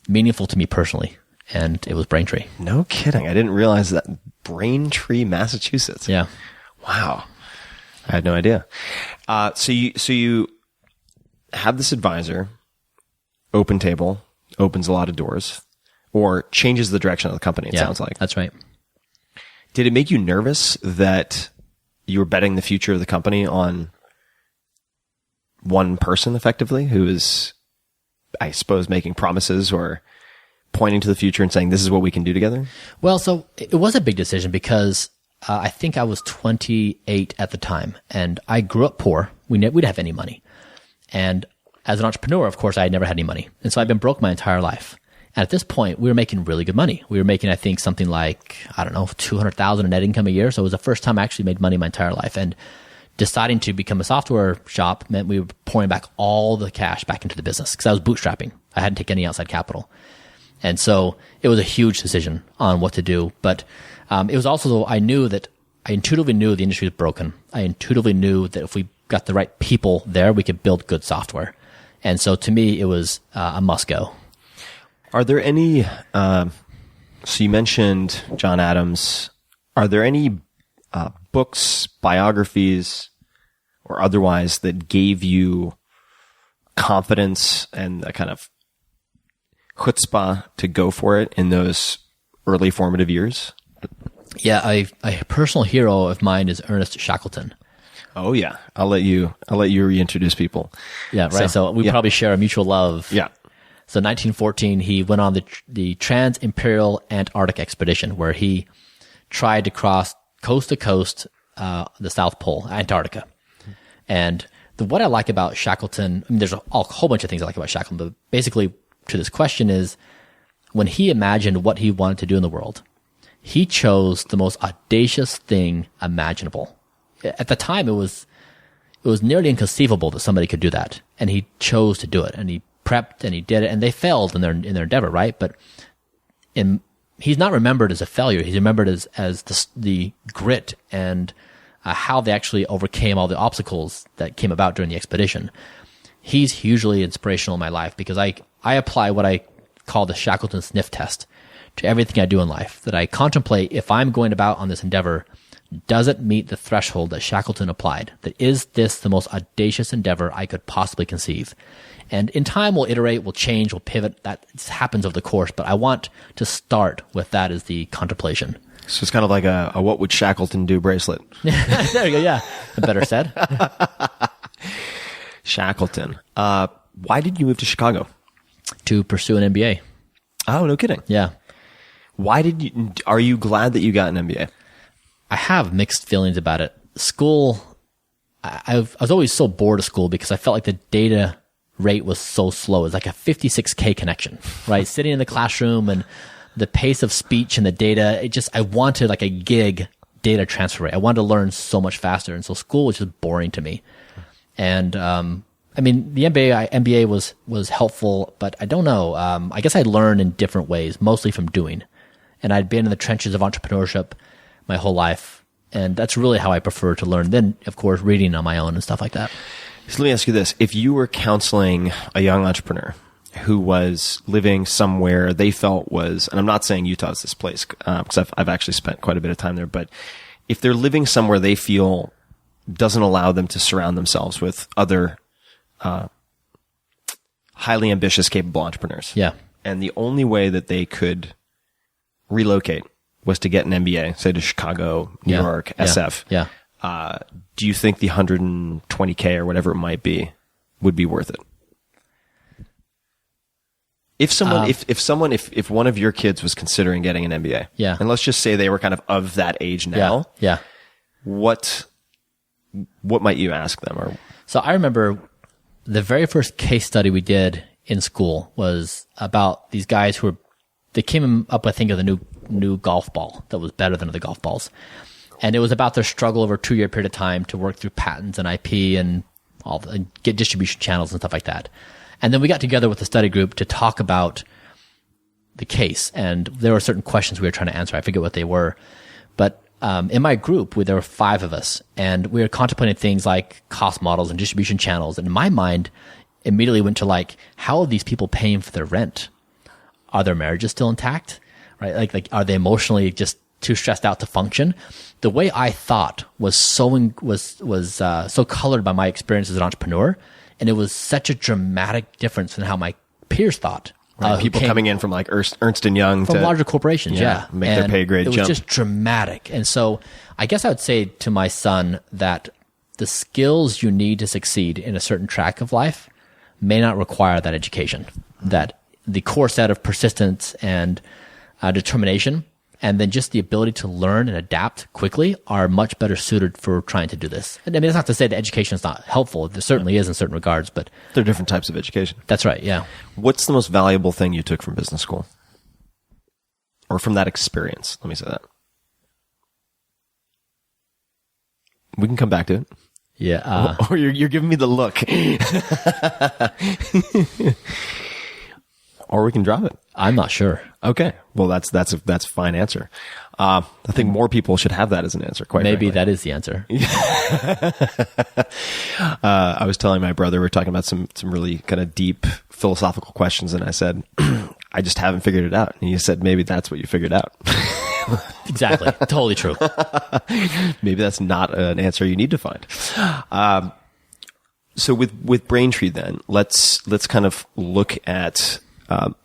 [SPEAKER 2] meaningful to me personally, and it was Braintree.
[SPEAKER 1] No kidding. I didn't realize that. Braintree, Massachusetts.
[SPEAKER 2] Yeah.
[SPEAKER 1] Wow. I had no idea. So you have this advisor, Open Table, opens a lot of doors, or changes the direction of the company, it sounds like.
[SPEAKER 2] That's right.
[SPEAKER 1] Did it make you nervous that you were betting the future of the company on one person, effectively, who is, I suppose, making promises or pointing to the future and saying, this is what we can do together?
[SPEAKER 2] Well, so it was a big decision because I think I was 28 at the time, and I grew up poor. We didn't have any money. And as an entrepreneur, of course, I had never had any money. And so I've been broke my entire life. And at this point, we were making really good money. We were making, I think, something like, I don't know, $200,000 in net income a year. So it was the first time I actually made money my entire life. And deciding to become a software shop meant we were pouring back all the cash back into the business because I was bootstrapping. I hadn't taken any outside capital. And so it was a huge decision on what to do. But it was also, I intuitively knew the industry was broken. I intuitively knew that if we got the right people there, we could build good software. And so to me, it was a must go.
[SPEAKER 1] Are there any, so you mentioned John Adams. Are there any books, biographies, or otherwise that gave you confidence and a kind of chutzpah to go for it in those early formative years?
[SPEAKER 2] Yeah, a personal hero of mine is Ernest Shackleton.
[SPEAKER 1] Oh yeah, I'll let you reintroduce people.
[SPEAKER 2] Yeah, right. So we probably share a mutual love.
[SPEAKER 1] Yeah.
[SPEAKER 2] So 1914, he went on the Trans-Imperial Antarctic Expedition, where he tried to cross coast to coast the South Pole, Antarctica. And what I like about Shackleton, I mean, there's a whole bunch of things I like about Shackleton, but basically to this question is, when he imagined what he wanted to do in the world, he chose the most audacious thing imaginable. At the time, it was nearly inconceivable that somebody could do that, and he chose to do it, and he prepped and he did it, and they failed in their endeavor, right? But he's not remembered as a failure. He's remembered as the grit and how they actually overcame all the obstacles that came about during the expedition. He's hugely inspirational in my life because I apply what I call the Shackleton sniff test to everything I do in life, that I contemplate if I'm going about on this endeavor, does it meet the threshold that Shackleton applied? That is this the most audacious endeavor I could possibly conceive? And in time, we'll iterate, we'll change, we'll pivot. That happens over the course, but I want to start with that as the contemplation.
[SPEAKER 1] So it's kind of like a what would Shackleton do bracelet.
[SPEAKER 2] There you go, yeah. Better said.
[SPEAKER 1] Shackleton. Why did you move to Chicago?
[SPEAKER 2] To pursue an MBA.
[SPEAKER 1] Oh, no kidding.
[SPEAKER 2] Yeah.
[SPEAKER 1] Are you glad that you got an MBA?
[SPEAKER 2] I have mixed feelings about it. School, I was always so bored of school because I felt like the data rate was so slow. It was like a 56K connection, right? Sitting in the classroom and the pace of speech and the data, I wanted like a gig data transfer rate. I wanted to learn so much faster. And so school was just boring to me. And, I mean, the MBA was helpful, but I don't know. I guess I learned in different ways, mostly from doing. And I'd been in the trenches of entrepreneurship my whole life. And that's really how I prefer to learn. Then, of course, reading on my own and stuff like that.
[SPEAKER 1] So let me ask you this. If you were counseling a young entrepreneur who was living somewhere they felt was, and I'm not saying Utah is this place, because I've actually spent quite a bit of time there, but if they're living somewhere they feel doesn't allow them to surround themselves with other highly ambitious, capable entrepreneurs.
[SPEAKER 2] Yeah.
[SPEAKER 1] And the only way that they could relocate was to get an MBA, say to Chicago, New York, SF.
[SPEAKER 2] Yeah.
[SPEAKER 1] Do you think the 120K or whatever it might be would be worth it? If one of your kids was considering getting an MBA,
[SPEAKER 2] yeah,
[SPEAKER 1] and let's just say they were kind of that age now,
[SPEAKER 2] yeah,
[SPEAKER 1] what might you ask them? Or
[SPEAKER 2] so I remember the very first case study we did in school was about these guys they came up, I think, with a new golf ball that was better than the golf balls. And it was about their struggle over a 2-year period of time to work through patents and IP and get distribution channels and stuff like that. And then we got together with the study group to talk about the case. And there were certain questions we were trying to answer. I forget what they were. But in my group, there were 5 of us, and we were contemplating things like cost models and distribution channels. And in my mind, immediately went to like, how are these people paying for their rent? Are their marriages still intact? Right? Like, are they emotionally just too stressed out to function? The way I thought was so colored by my experience as an entrepreneur, and it was such a dramatic difference in how my peers thought.
[SPEAKER 1] Right. People coming in from like Ernst and Young
[SPEAKER 2] from larger corporations,
[SPEAKER 1] make their pay grade jump.
[SPEAKER 2] It was just dramatic. And so I guess I would say to my son that the skills you need to succeed in a certain track of life may not require that education. That the core set of persistence and determination, and then just the ability to learn and adapt quickly are much better suited for trying to do this. And I mean, it's not to say that education is not helpful. It certainly is in certain regards, but
[SPEAKER 1] there are different types of education.
[SPEAKER 2] That's right. Yeah.
[SPEAKER 1] What's the most valuable thing you took from business school? Or from that experience? Let me say that. We can come back to it.
[SPEAKER 2] Yeah.
[SPEAKER 1] Or you're giving me the look. Or we can drop it.
[SPEAKER 2] I'm not sure.
[SPEAKER 1] Okay. Well, that's a fine answer. I think more people should have that as an answer.
[SPEAKER 2] Maybe
[SPEAKER 1] frankly.
[SPEAKER 2] That is the answer.
[SPEAKER 1] I was telling my brother, we were talking about some really kind of deep philosophical questions, and I said, I just haven't figured it out. And he said, maybe that's what you figured out.
[SPEAKER 2] Exactly. Totally true.
[SPEAKER 1] Maybe that's not an answer you need to find. So with Braintree, then let's kind of look at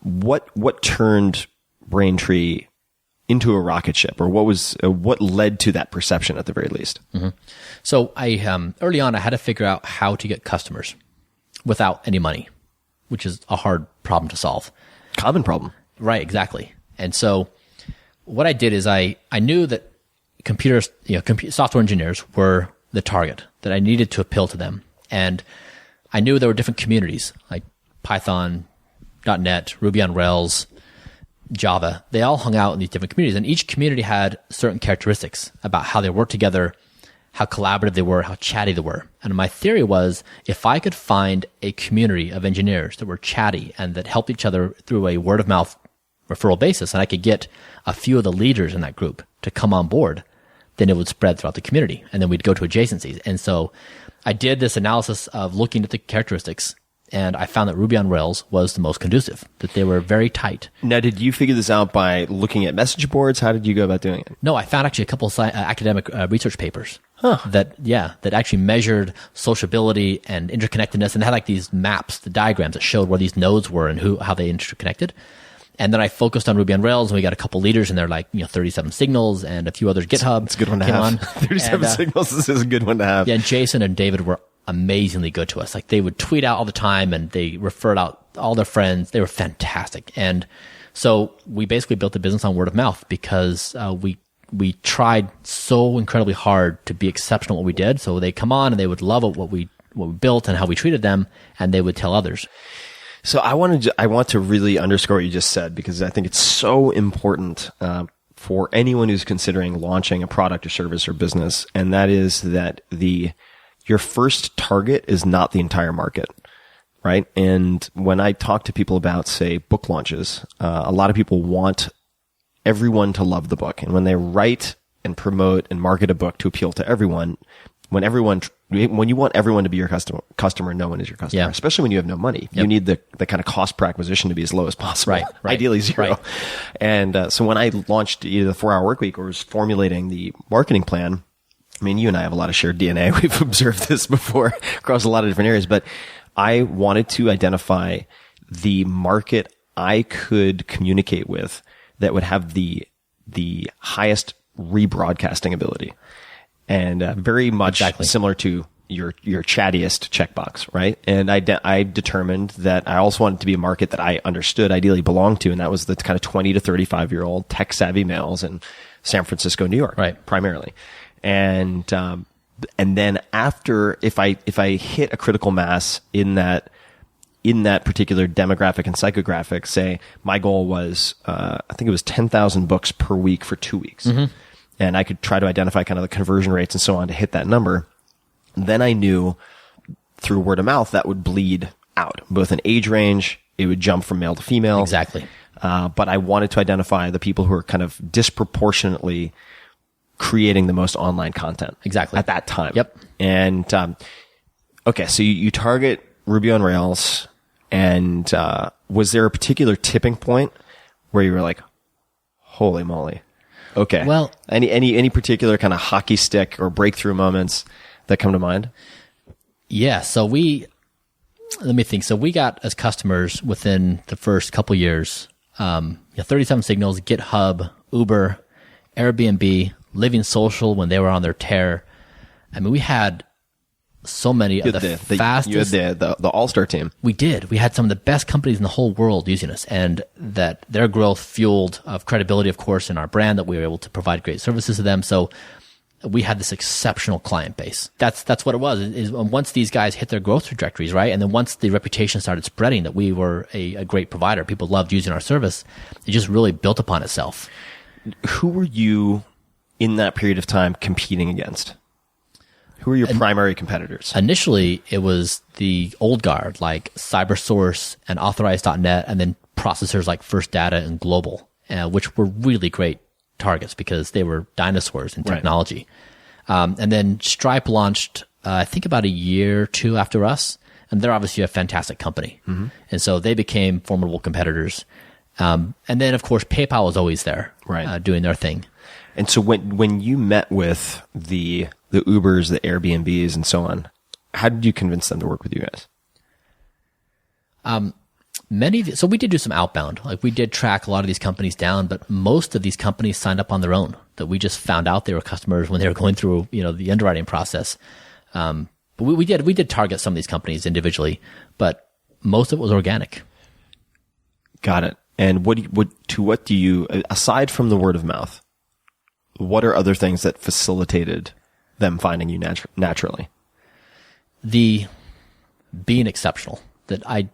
[SPEAKER 1] what turned Braintree into a rocket ship, or what led to that perception at the very least.
[SPEAKER 2] Mm-hmm. So I early on I had to figure out how to get customers without any money, which is a hard problem to solve.
[SPEAKER 1] Common problem,
[SPEAKER 2] right? Exactly. And so what I did is I knew that software engineers were the target, that I needed to appeal to them, and I knew there were different communities like Python, .NET, Ruby on Rails, Java. They all hung out in these different communities, and each community had certain characteristics about how they worked together, how collaborative they were, how chatty they were. And my theory was, if I could find a community of engineers that were chatty and that helped each other through a word of mouth referral basis, and I could get a few of the leaders in that group to come on board, then it would spread throughout the community, and then we'd go to adjacencies. And so I did this analysis of looking at the characteristics, and I found that Ruby on Rails was the most conducive, that they were very tight.
[SPEAKER 1] Now, did you figure this out by looking at message boards? How did you go about doing it?
[SPEAKER 2] No, I found actually a couple of academic research papers that actually measured sociability and interconnectedness, and they had like these maps, the diagrams that showed where these nodes were and how they interconnected. And then I focused on Ruby on Rails, and we got a couple leaders in there, like 37 Signals and a few others. GitHub.
[SPEAKER 1] It's a good one to have. 37 Signals is a good one to have.
[SPEAKER 2] Yeah, and Jason and David were amazingly good to us. Like, they would tweet out all the time, and they referred out all their friends. They were fantastic. And so we basically built the business on word of mouth because we tried so incredibly hard to be exceptional at what we did. So they come on and they would love what we built and how we treated them, and they would tell others.
[SPEAKER 1] So I want to really underscore what you just said, because I think it's so important for anyone who's considering launching a product or service or business, and that is that your first target is not the entire market, right? And when I talk to people about, say, book launches, a lot of people want everyone to love the book, and when they write and promote and market a book to appeal to everyone, when you want everyone to be your customer, no one is your customer.
[SPEAKER 2] Yeah.
[SPEAKER 1] Especially when you have no money.
[SPEAKER 2] Yep.
[SPEAKER 1] You need the kind of cost per acquisition to be as low as possible.
[SPEAKER 2] Right.
[SPEAKER 1] Ideally zero.
[SPEAKER 2] Right.
[SPEAKER 1] And so when I launched either the 4-Hour Workweek or was formulating the marketing plan, I mean, you and I have a lot of shared DNA. We've observed this before across a lot of different areas, but I wanted to identify the market I could communicate with that would have the highest rebroadcasting ability. And very much similar to your chattiest checkbox, right? And I determined that I also wanted to be a market that I understood ideally belonged to, and that was the kind of 20 to 35-year-old tech-savvy males in San Francisco, New York,
[SPEAKER 2] right,
[SPEAKER 1] primarily. And then after, if I hit a critical mass in in that particular demographic and psychographic, say my goal was, I think it was 10,000 books per week for 2 weeks. And I could try to identify kind of the conversion rates and so on to hit that number. Then I knew through word of mouth that would bleed out, both in age range. It would jump from male to female.
[SPEAKER 2] Exactly.
[SPEAKER 1] But I wanted to identify the people who are kind of disproportionately creating the most online content.
[SPEAKER 2] Exactly.
[SPEAKER 1] At that time.
[SPEAKER 2] Yep.
[SPEAKER 1] And, okay, so you target Ruby on Rails, and, was there a particular tipping point where you were like, holy moly. Okay.
[SPEAKER 2] Well,
[SPEAKER 1] any particular kind of hockey stick or breakthrough moments that come to mind?
[SPEAKER 2] Yeah. So let me think. So we got as customers within the first couple years, 37 Signals, GitHub, Uber, Airbnb, Living Social when they were on their tear. I mean, we had so many of the fastest.
[SPEAKER 1] You had the all-star team.
[SPEAKER 2] We did. We had some of the best companies in the whole world using us, and that their growth fueled of credibility, of course, in our brand, that we were able to provide great services to them. So we had this exceptional client base. That's what it was. Is once these guys hit their growth trajectories, right? And then once the reputation started spreading that we were a great provider, people loved using our service, it just really built upon itself.
[SPEAKER 1] Who were you in that period of time competing against? Who were your primary competitors?
[SPEAKER 2] Initially, it was the old guard, like CyberSource and Authorize.net, and then processors like First Data and Global, which were really great targets because they were dinosaurs in technology. Right. And then Stripe launched, I think about a year or two after us, and they're obviously a fantastic company. And so they became formidable competitors. And then, of course, PayPal was always there, doing their thing.
[SPEAKER 1] And so when you met with the Ubers, the Airbnbs, and so on, how did you convince them to work with you guys?
[SPEAKER 2] So we did do some outbound. Like, we did track a lot of these companies down, but most of these companies signed up on their own. That we just found out they were customers when they were going through, the underwriting process. But we did target some of these companies individually, but most of it was organic.
[SPEAKER 1] Got it. And what do you, aside from the word of mouth, what are other things that facilitated them finding you naturally?
[SPEAKER 2] The being exceptional.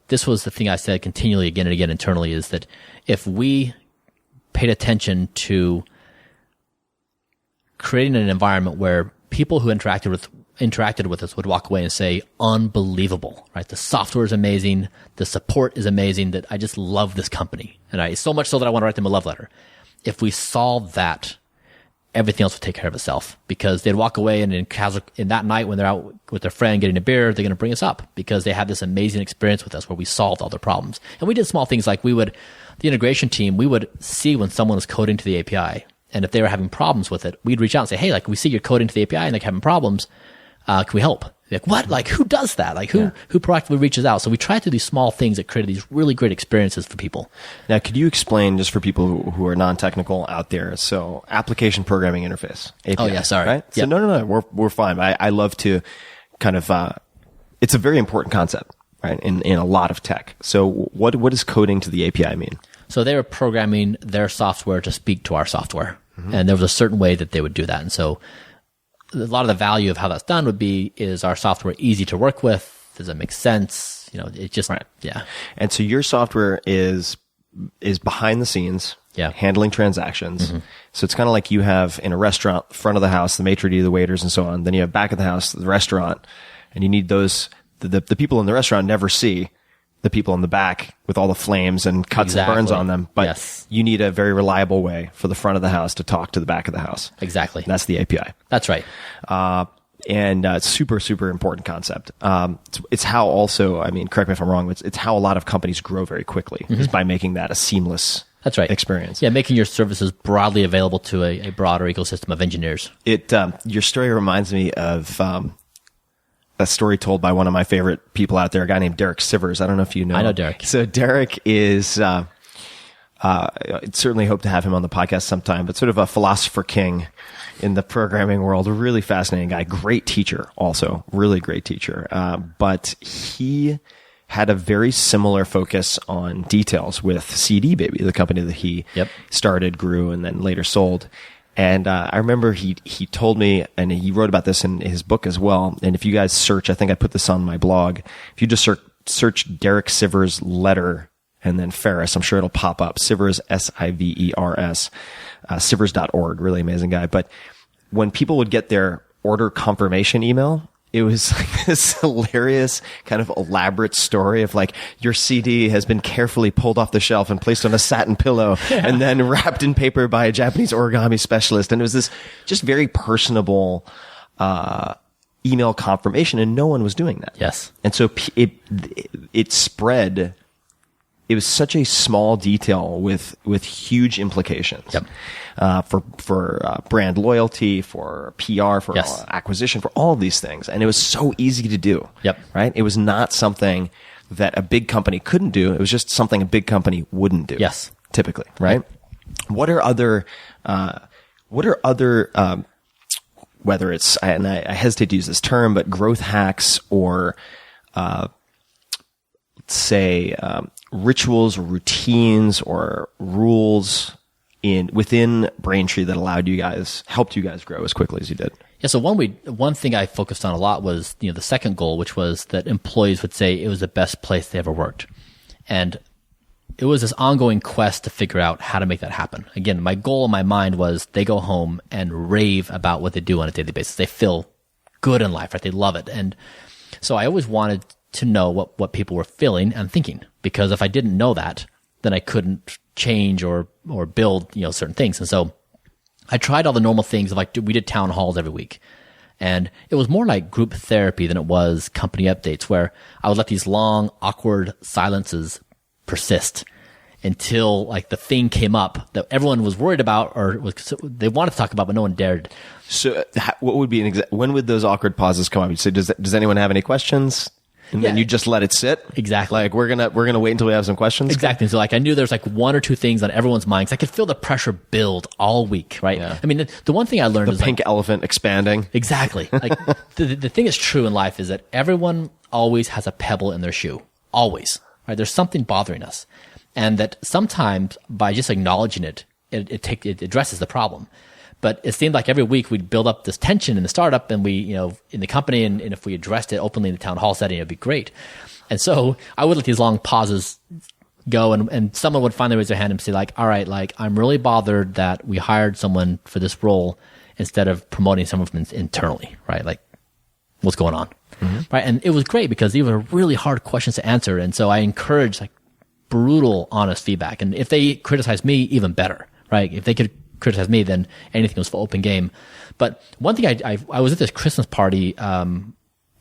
[SPEAKER 2] This was the thing I said continually again and again internally, is that if we paid attention to creating an environment where people who interacted with us would walk away and say, unbelievable, right? The software is amazing. The support is amazing, that I just love this company. And so much so that I want to write them a love letter. If we solved that, everything else would take care of itself, because they'd walk away and in that night when they're out with their friend getting a beer, they're going to bring us up because they had this amazing experience with us where we solved all their problems. And we did small things like the integration team, we would see when someone was coding to the API. And if they were having problems with it, we'd reach out and say, hey, like, we see you're coding to the API and they're having problems. Can we help? Like, what? Like, who does that? Like, who proactively reaches out? So we tried to do these small things that created these really great experiences for people. Now,
[SPEAKER 1] could you explain, just for people who are non-technical out there, so application programming interface, API.
[SPEAKER 2] Oh, yeah, sorry.
[SPEAKER 1] Right? Yep. So no, we're fine. I love to kind of, it's a very important concept, right, in a lot of tech. So what does coding to the API mean?
[SPEAKER 2] So they were programming their software to speak to our software. And there was a certain way that they would do that. And so a lot of the value of how that's done is our software easy to work with? Does it make sense? It just, yeah.
[SPEAKER 1] And so your software is behind the scenes, handling transactions. So it's kind of like you have in a restaurant, front of the house, the maitre d', the waiters and so on. Then you have back of the house, the restaurant, and you need those, the people in the restaurant never see the people in the back with all the flames and cuts and burns on them. But you need a very reliable way for the front of the house to talk to the back of the house.
[SPEAKER 2] Exactly.
[SPEAKER 1] And that's the API.
[SPEAKER 2] That's right.
[SPEAKER 1] And it's super, super important concept. It's how also, correct me if I'm wrong, it's how a lot of companies grow very quickly, is by making that a seamless experience.
[SPEAKER 2] Yeah, making your services broadly available to a broader ecosystem of engineers.
[SPEAKER 1] Your story reminds me of a story told by one of my favorite people out there, a guy named Derek Sivers. I don't know if you know.
[SPEAKER 2] I know Derek.
[SPEAKER 1] So Derek is, I'd certainly hope to have him on the podcast sometime, but sort of a philosopher king in the programming world. A really fascinating guy. Great teacher also. Really great teacher. But he had a very similar focus on details with CD Baby, the company that he started, grew, and then later sold. And I remember he told me, and he wrote about this in his book as well. And if you guys search, I think I put this on my blog. If you just search Derek Sivers letter and then Ferris. I'm sure it'll pop up. Sivers, Sivers, Sivers.org. Really amazing guy. But when people would get their order confirmation email, it was like this hilarious kind of elaborate story of like, your CD has been carefully pulled off the shelf and placed on a satin pillow and then wrapped in paper by a Japanese origami specialist. And it was this just very personable, email confirmation, and no one was doing that.
[SPEAKER 2] Yes.
[SPEAKER 1] And so it spread. It was such a small detail with huge implications.
[SPEAKER 2] Yep.
[SPEAKER 1] For brand loyalty, for PR, for
[SPEAKER 2] Yes.
[SPEAKER 1] acquisition, for all of these things. And it was so easy to do.
[SPEAKER 2] Yep.
[SPEAKER 1] Right? It was not something that a big company couldn't do. It was just something a big company wouldn't do.
[SPEAKER 2] Yes.
[SPEAKER 1] Typically, right? What are other, whether it's, and I hesitate to use this term, but growth hacks or, say, rituals or routines or rules within Braintree that helped you guys grow as quickly as you did?
[SPEAKER 2] Yeah. So one thing I focused on a lot was, the second goal, which was that employees would say it was the best place they ever worked. And it was this ongoing quest to figure out how to make that happen. Again, my goal in my mind was they go home and rave about what they do on a daily basis. They feel good in life, right? They love it. And so I always wanted to know what people were feeling and thinking, because if I didn't know that, then I couldn't change or build, certain things. And so I tried all the normal things of we did town halls every week. And it was more like group therapy than it was company updates, where I would let these long, awkward silences persist until the thing came up that everyone was worried about or they wanted to talk about, but no one dared.
[SPEAKER 1] So what would be when would those awkward pauses come up? You'd say, does anyone have any questions? And then you just let it sit?
[SPEAKER 2] Exactly.
[SPEAKER 1] We're gonna wait until we have some questions?
[SPEAKER 2] Exactly. So I knew there's one or two things on everyone's minds. I could feel the pressure build all week, right?
[SPEAKER 1] Yeah.
[SPEAKER 2] I mean, the one thing I learned is
[SPEAKER 1] pink elephant expanding.
[SPEAKER 2] Exactly. The thing that's true in life is that everyone always has a pebble in their shoe. Always. Right? There's something bothering us. And that sometimes by just acknowledging it addresses the problem. But it seemed like every week we'd build up this tension in the startup and we, in the company, and if we addressed it openly in the town hall setting, it'd be great. And so I would let these long pauses go and someone would finally raise their hand and say all right, I'm really bothered that we hired someone for this role instead of promoting someone from internally, right? What's going on? Mm-hmm. Right. And it was great because these were really hard questions to answer. And so I encouraged brutal, honest feedback. And if they criticize me, even better, right? If they could criticize me, then anything was for open game. But one thing I was at this Christmas party,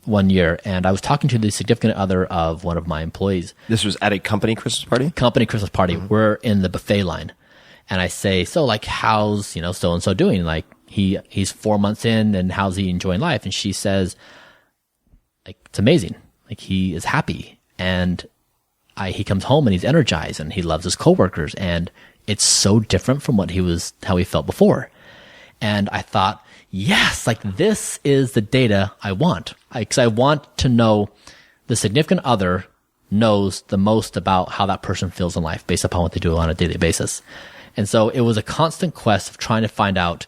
[SPEAKER 2] one year, and I was talking to the significant other of one of my employees.
[SPEAKER 1] This was at a company Christmas party?
[SPEAKER 2] Company Christmas party.
[SPEAKER 1] Mm-hmm.
[SPEAKER 2] We're in the buffet line. And I say, so how's, so-and-so doing? He's 4 months in and how's he enjoying life? And she says, it's amazing. He is happy. And he comes home and he's energized and he loves his coworkers. And it's so different from how he felt before. And I thought, yes, this is the data I want. Because I want to know the significant other knows the most about how that person feels in life based upon what they do on a daily basis. And so it was a constant quest of trying to find out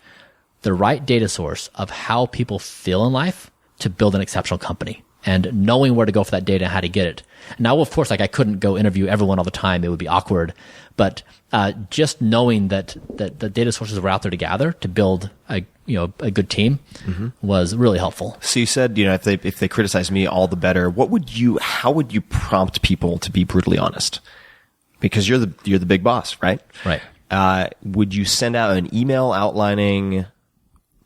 [SPEAKER 2] the right data source of how people feel in life to build an exceptional company, and knowing where to go for that data and how to get it. Now, of course, I couldn't go interview everyone all the time. It would be awkward. But just knowing that the data sources were out there to gather to build a good team mm-hmm. was really helpful.
[SPEAKER 1] So you said, if they criticize me, all the better. How would you prompt people to be brutally honest? Because you're the big boss, right?
[SPEAKER 2] Right.
[SPEAKER 1] Would you send out an email outlining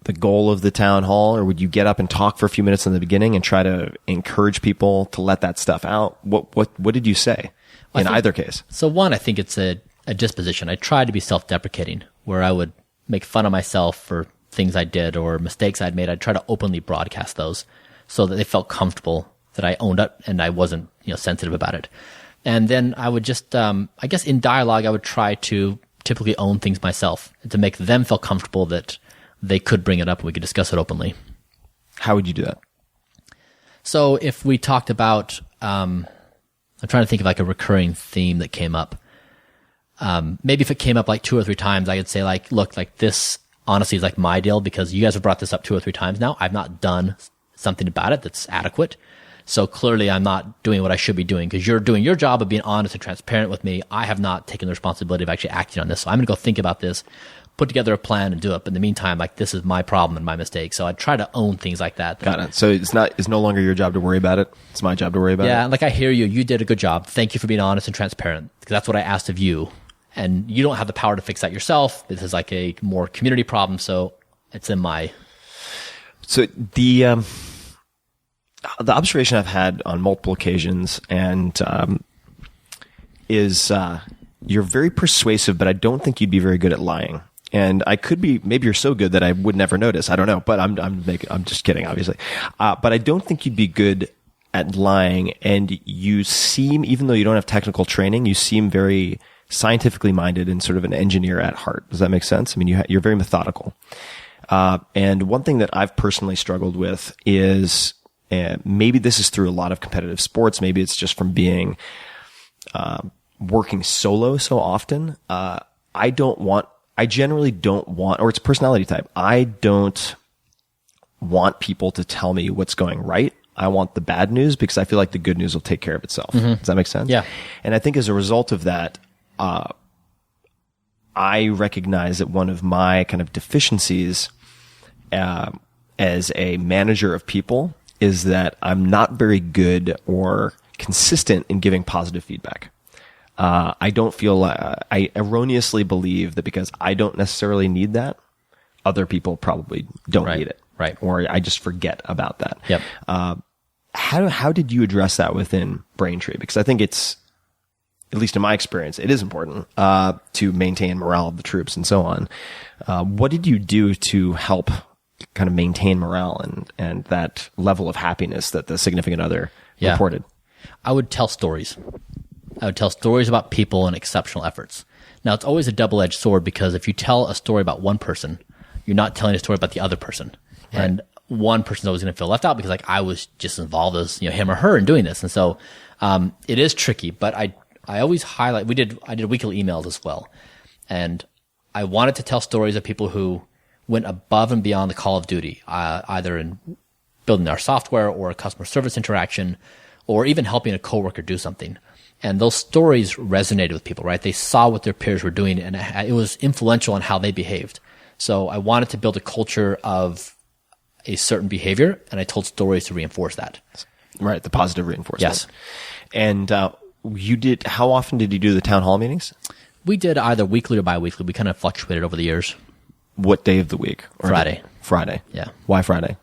[SPEAKER 1] the goal of the town hall, or would you get up and talk for a few minutes in the beginning and try to encourage people to let that stuff out? What did you say in either case?
[SPEAKER 2] So one, I think it's a disposition. I tried to be self-deprecating, where I would make fun of myself for things I did or mistakes I'd made. I'd try to openly broadcast those so that they felt comfortable that I owned it and I wasn't, sensitive about it. And then I would just, I guess in dialogue, I would try to typically own things myself to make them feel comfortable that they could bring it up and we could discuss it openly.
[SPEAKER 1] How would you do that?
[SPEAKER 2] So if we talked about, I'm trying to think of a recurring theme that came up. Maybe if it came up 2 or 3 times, I could say look, this honestly is my deal because you guys have brought this up 2 or 3 times now. I've not done something about it that's adequate. So clearly I'm not doing what I should be doing because you're doing your job of being honest and transparent with me. I have not taken the responsibility of actually acting on this. So I'm going to go think about this, put together a plan and do it. But in the meantime, like, this is my problem and my mistake. So I try to own things like that.
[SPEAKER 1] Got it. So it's no longer your job to worry about it. It's my job to worry about it.
[SPEAKER 2] Yeah. Like, I hear you. You did a good job. Thank you for being honest and transparent because that's what I asked of you. And you don't have the power to fix that yourself. This is like a more community problem. So it's in my...
[SPEAKER 1] So the observation I've had on multiple occasions is you're very persuasive, but I don't think you'd be very good at lying. And I could be, maybe you're so good that I would never notice. I don't know, but I'm just kidding, obviously. But I don't think you'd be good at lying. And you seem, even though you don't have technical training, you seem very scientifically minded and sort of an engineer at heart. Does that make sense? I mean, you're very methodical. And one thing that I've personally struggled with is, maybe this is through a lot of competitive sports. Maybe it's just from being, working solo so often. I generally don't want, or it's personality type. I don't want people to tell me what's going right. I want the bad news because I feel like the good news will take care of itself. Mm-hmm. Does that make sense?
[SPEAKER 2] Yeah.
[SPEAKER 1] And I think as a result of that, I recognize that one of my kind of deficiencies, as a manager of people is that I'm not very good or consistent in giving positive feedback. I don't feel, I erroneously believe that because I don't necessarily need that, other people probably don't need it.
[SPEAKER 2] Right.
[SPEAKER 1] Or I just forget about that.
[SPEAKER 2] Yep.
[SPEAKER 1] How did you address that within Braintree? Because I think it's, at least in my experience, it is important, to maintain morale of the troops and so on. What did you do to help kind of maintain morale and that level of happiness that the significant other reported?
[SPEAKER 2] I would tell stories. I would tell stories about people and exceptional efforts. Now, it's always a double-edged sword because if you tell a story about one person, you're not telling a story about the other person. Right. And one person's always going to feel left out because, like, I was just involved as, him or her in doing this. And so, it is tricky, but I always highlight, I did weekly emails as well. And I wanted to tell stories of people who went above and beyond the call of duty, either in building our software or a customer service interaction, or even helping a coworker do something. And those stories resonated with people, right? They saw what their peers were doing, and it was influential on how they behaved. So I wanted to build a culture of a certain behavior, and I told stories to reinforce that.
[SPEAKER 1] Right, the positive reinforcement.
[SPEAKER 2] Yes.
[SPEAKER 1] And how often did you do the town hall meetings?
[SPEAKER 2] We did either weekly or biweekly. We kind of fluctuated over the years.
[SPEAKER 1] What day of the week?
[SPEAKER 2] Friday.
[SPEAKER 1] Friday.
[SPEAKER 2] Yeah.
[SPEAKER 1] Why Friday?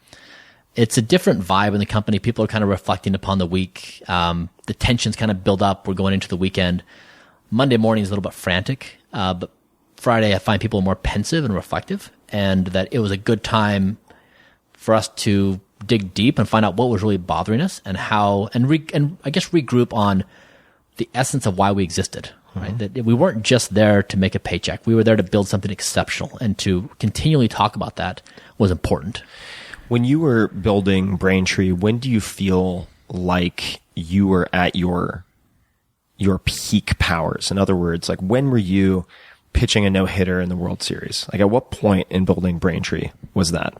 [SPEAKER 2] It's a different vibe in the company. People are kind of reflecting upon the week. The tensions kind of build up. We're going into the weekend. Monday morning is a little bit frantic, but Friday I find people more pensive and reflective, and that it was a good time for us to dig deep and find out what was really bothering us and how, and I guess regroup on the essence of why we existed. Right? Mm-hmm. That we weren't just there to make a paycheck. We were there to build something exceptional, and to continually talk about that was important.
[SPEAKER 1] When you were building Braintree, when do you feel like you were at your peak powers? In other words, like, when were you pitching a no-hitter in the World Series? Like, at what point in building Braintree was that?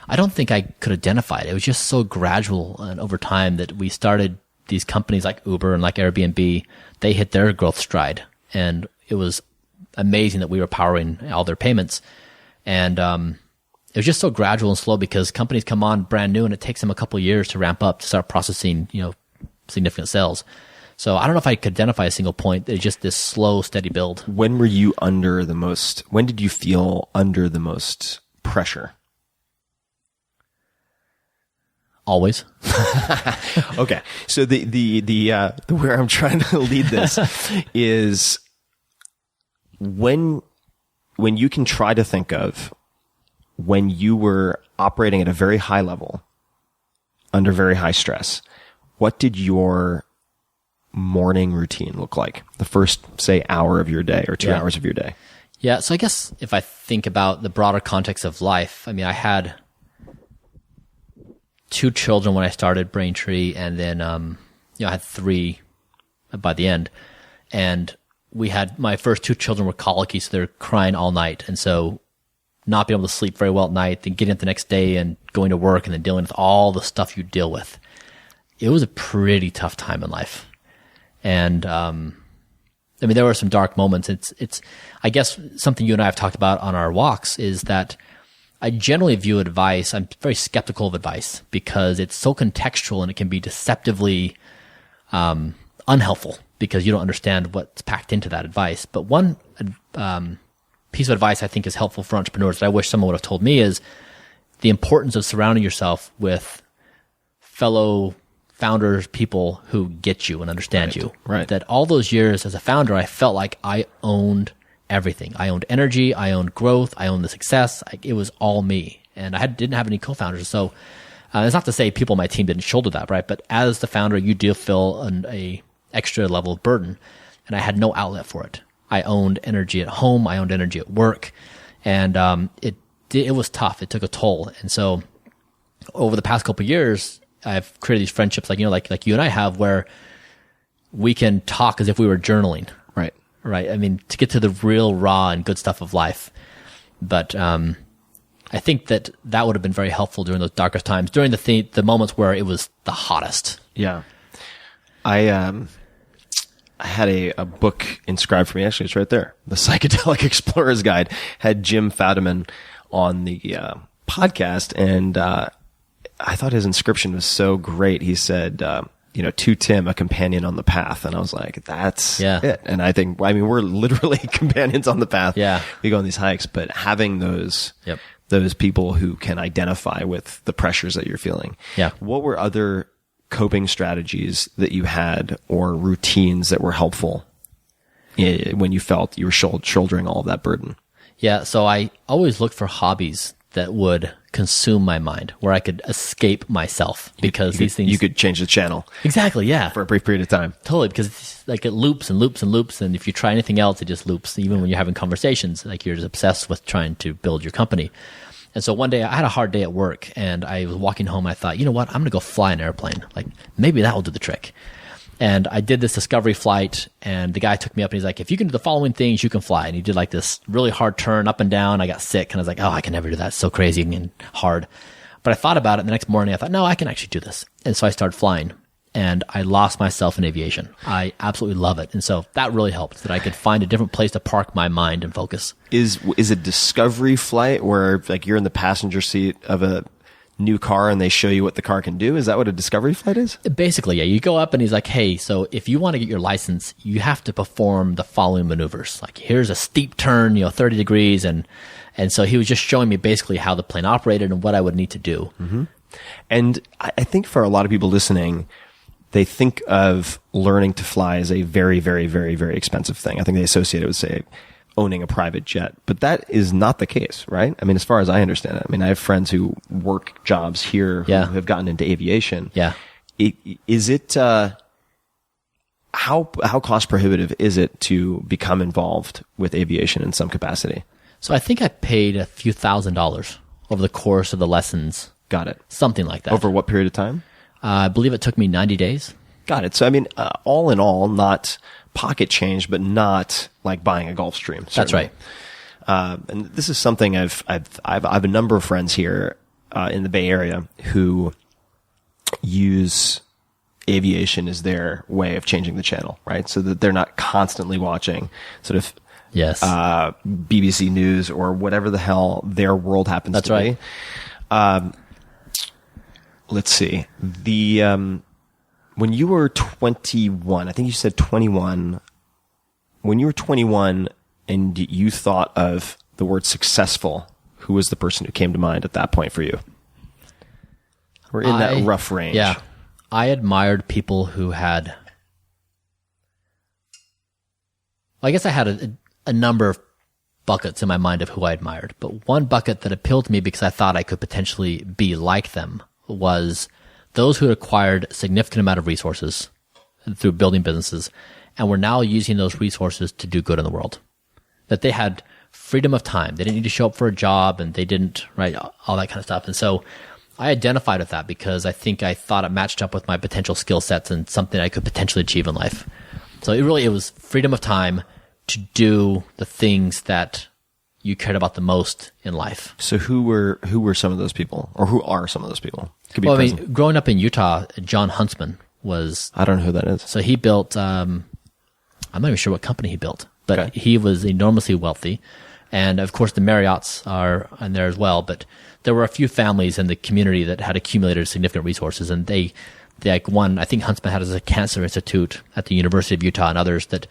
[SPEAKER 2] I don't think I could identify it. It was just so gradual and over time that we started these companies like Uber and like Airbnb. They hit their growth stride, and it was amazing that we were powering all their payments. And it was just so gradual and slow because companies come on brand new and it takes them a couple of years to ramp up to start processing, significant sales. So I don't know if I could identify a single point. It's just this slow, steady build.
[SPEAKER 1] When did you feel under the most pressure?
[SPEAKER 2] Always.
[SPEAKER 1] Okay. So the where I'm trying to lead this is when you can try to think of when you were operating at a very high level under very high stress, what did your morning routine look like? The first, say, hour of your day or 2 hours of your day?
[SPEAKER 2] Yeah. So I guess if I think about the broader context of life, I mean, I had 2 children when I started Braintree, and then, I had 3 by the end. And my first 2 children were colicky, so they're crying all night. And so not being able to sleep very well at night, then getting up the next day and going to work and then dealing with all the stuff you deal with. it was a pretty tough time in life. And, I mean, there were some dark moments. It's, I guess something you and I have talked about on our walks is that I generally view advice, I'm very skeptical of advice because it's so contextual and it can be deceptively, unhelpful because you don't understand what's packed into that advice. But one, piece of advice I think is helpful for entrepreneurs that I wish someone would have told me is the importance of surrounding yourself with fellow founders, people who get you and understand you.
[SPEAKER 1] Right.
[SPEAKER 2] That all those years as a founder, I felt like I owned everything. I owned energy. I owned growth. I owned the success. It was all me. And I didn't have any co-founders. So it's not to say people on my team didn't shoulder that, right? But as the founder, you do feel a extra level of burden. And I had no outlet for it. I owned energy at home. I owned energy at work. And it was tough. It took a toll. And so over the past couple of years, I've created these friendships like you and I have where we can talk as if we were journaling.
[SPEAKER 1] Right.
[SPEAKER 2] Right. I mean, to get to the real raw and good stuff of life. But, I think that would have been very helpful during those darkest times, during the moments where it was the hottest.
[SPEAKER 1] Yeah. I had a book inscribed for me. Actually, it's right there. The Psychedelic Explorer's Guide had Jim Fadiman on the podcast, and I thought his inscription was so great. He said, to Tim, a companion on the path. And I was like, that's it. And I think, we're literally companions on the path.
[SPEAKER 2] Yeah.
[SPEAKER 1] We go on these hikes, but having those people who can identify with the pressures that you're feeling.
[SPEAKER 2] Yeah.
[SPEAKER 1] What were other coping strategies that you had or routines that were helpful when you felt you were shouldering all of that burden?
[SPEAKER 2] Yeah. So I always looked for hobbies that would consume my mind, where I could escape myself because these things.
[SPEAKER 1] You could change the channel.
[SPEAKER 2] Exactly. Yeah.
[SPEAKER 1] For a brief period of time.
[SPEAKER 2] Totally. Because it's like it loops and loops and loops. And if you try anything else, it just loops. Even when you're having conversations, like you're just obsessed with trying to build your company. And so one day I had a hard day at work and I was walking home. I thought, you know what? I'm going to go fly an airplane. Like maybe that will do the trick. And I did this discovery flight and the guy took me up and he's like, if you can do the following things, you can fly. And he did like this really hard turn up and down. I got sick and I was like, oh, I can never do that. It's so crazy and hard. But I thought about it. And the next morning I thought, no, I can actually do this. And so I started flying and I lost myself in aviation. I absolutely love it. And so that really helped that I could find a different place to park my mind and focus.
[SPEAKER 1] Is a discovery flight where like you're in the passenger seat of a new car and they show you what the car can do? Is that what a discovery flight is?
[SPEAKER 2] Basically, yeah. You go up and he's like, hey, so if you want to get your license, you have to perform the following maneuvers. Like here's a steep turn, 30 degrees. And so he was just showing me basically how the plane operated and what I would need to do.
[SPEAKER 1] Mm-hmm. And I think for a lot of people listening, they think of learning to fly as a very, very, very, very expensive thing. I think they associate it with, say, owning a private jet, but that is not the case, right? I mean, as far as I understand it, I have friends who work jobs here who have gotten into aviation.
[SPEAKER 2] Yeah.
[SPEAKER 1] Is it, how cost prohibitive is it to become involved with aviation in some capacity?
[SPEAKER 2] So I think I paid a few $1,000s over the course of the lessons.
[SPEAKER 1] Got it.
[SPEAKER 2] Something like that.
[SPEAKER 1] Over what period of time?
[SPEAKER 2] I believe it took me 90 days.
[SPEAKER 1] Got it. So, all in all, not pocket change, but not like buying a Gulfstream.
[SPEAKER 2] That's right.
[SPEAKER 1] And this is something I have a number of friends here in the Bay Area who use aviation as their way of changing the channel, right? So that they're not constantly watching sort of BBC News or whatever the hell their world happens to be. Let's see. When you were 21, I think you said 21. When you were 21 and you thought of the word successful, who was the person who came to mind at that point for you? We're in that rough range.
[SPEAKER 2] Yeah. I admired people who had, I guess I had a number of buckets in my mind of who I admired, but one bucket that appealed to me because I thought I could potentially be like them was those who had acquired a significant amount of resources through building businesses and were now using those resources to do good in the world. That they had freedom of time. They didn't need to show up for a job and they didn't, right, all that kind of stuff. And so I identified with that because I thought it matched up with my potential skill sets and something I could potentially achieve in life. So it was freedom of time to do the things that you cared about the most in life.
[SPEAKER 1] So who were some of those people, or who are some of those people? Could be
[SPEAKER 2] Well, I
[SPEAKER 1] present.
[SPEAKER 2] mean, growing up in Utah, John Huntsman was,
[SPEAKER 1] I don't know who that is.
[SPEAKER 2] so he built, I'm not even sure what company he built, but
[SPEAKER 1] Okay.
[SPEAKER 2] he was enormously wealthy. And of course the Marriotts are in there as well, but there were a few families in the community that had accumulated significant resources, and they like one, I think Huntsman had as a cancer institute at the University of Utah and others, that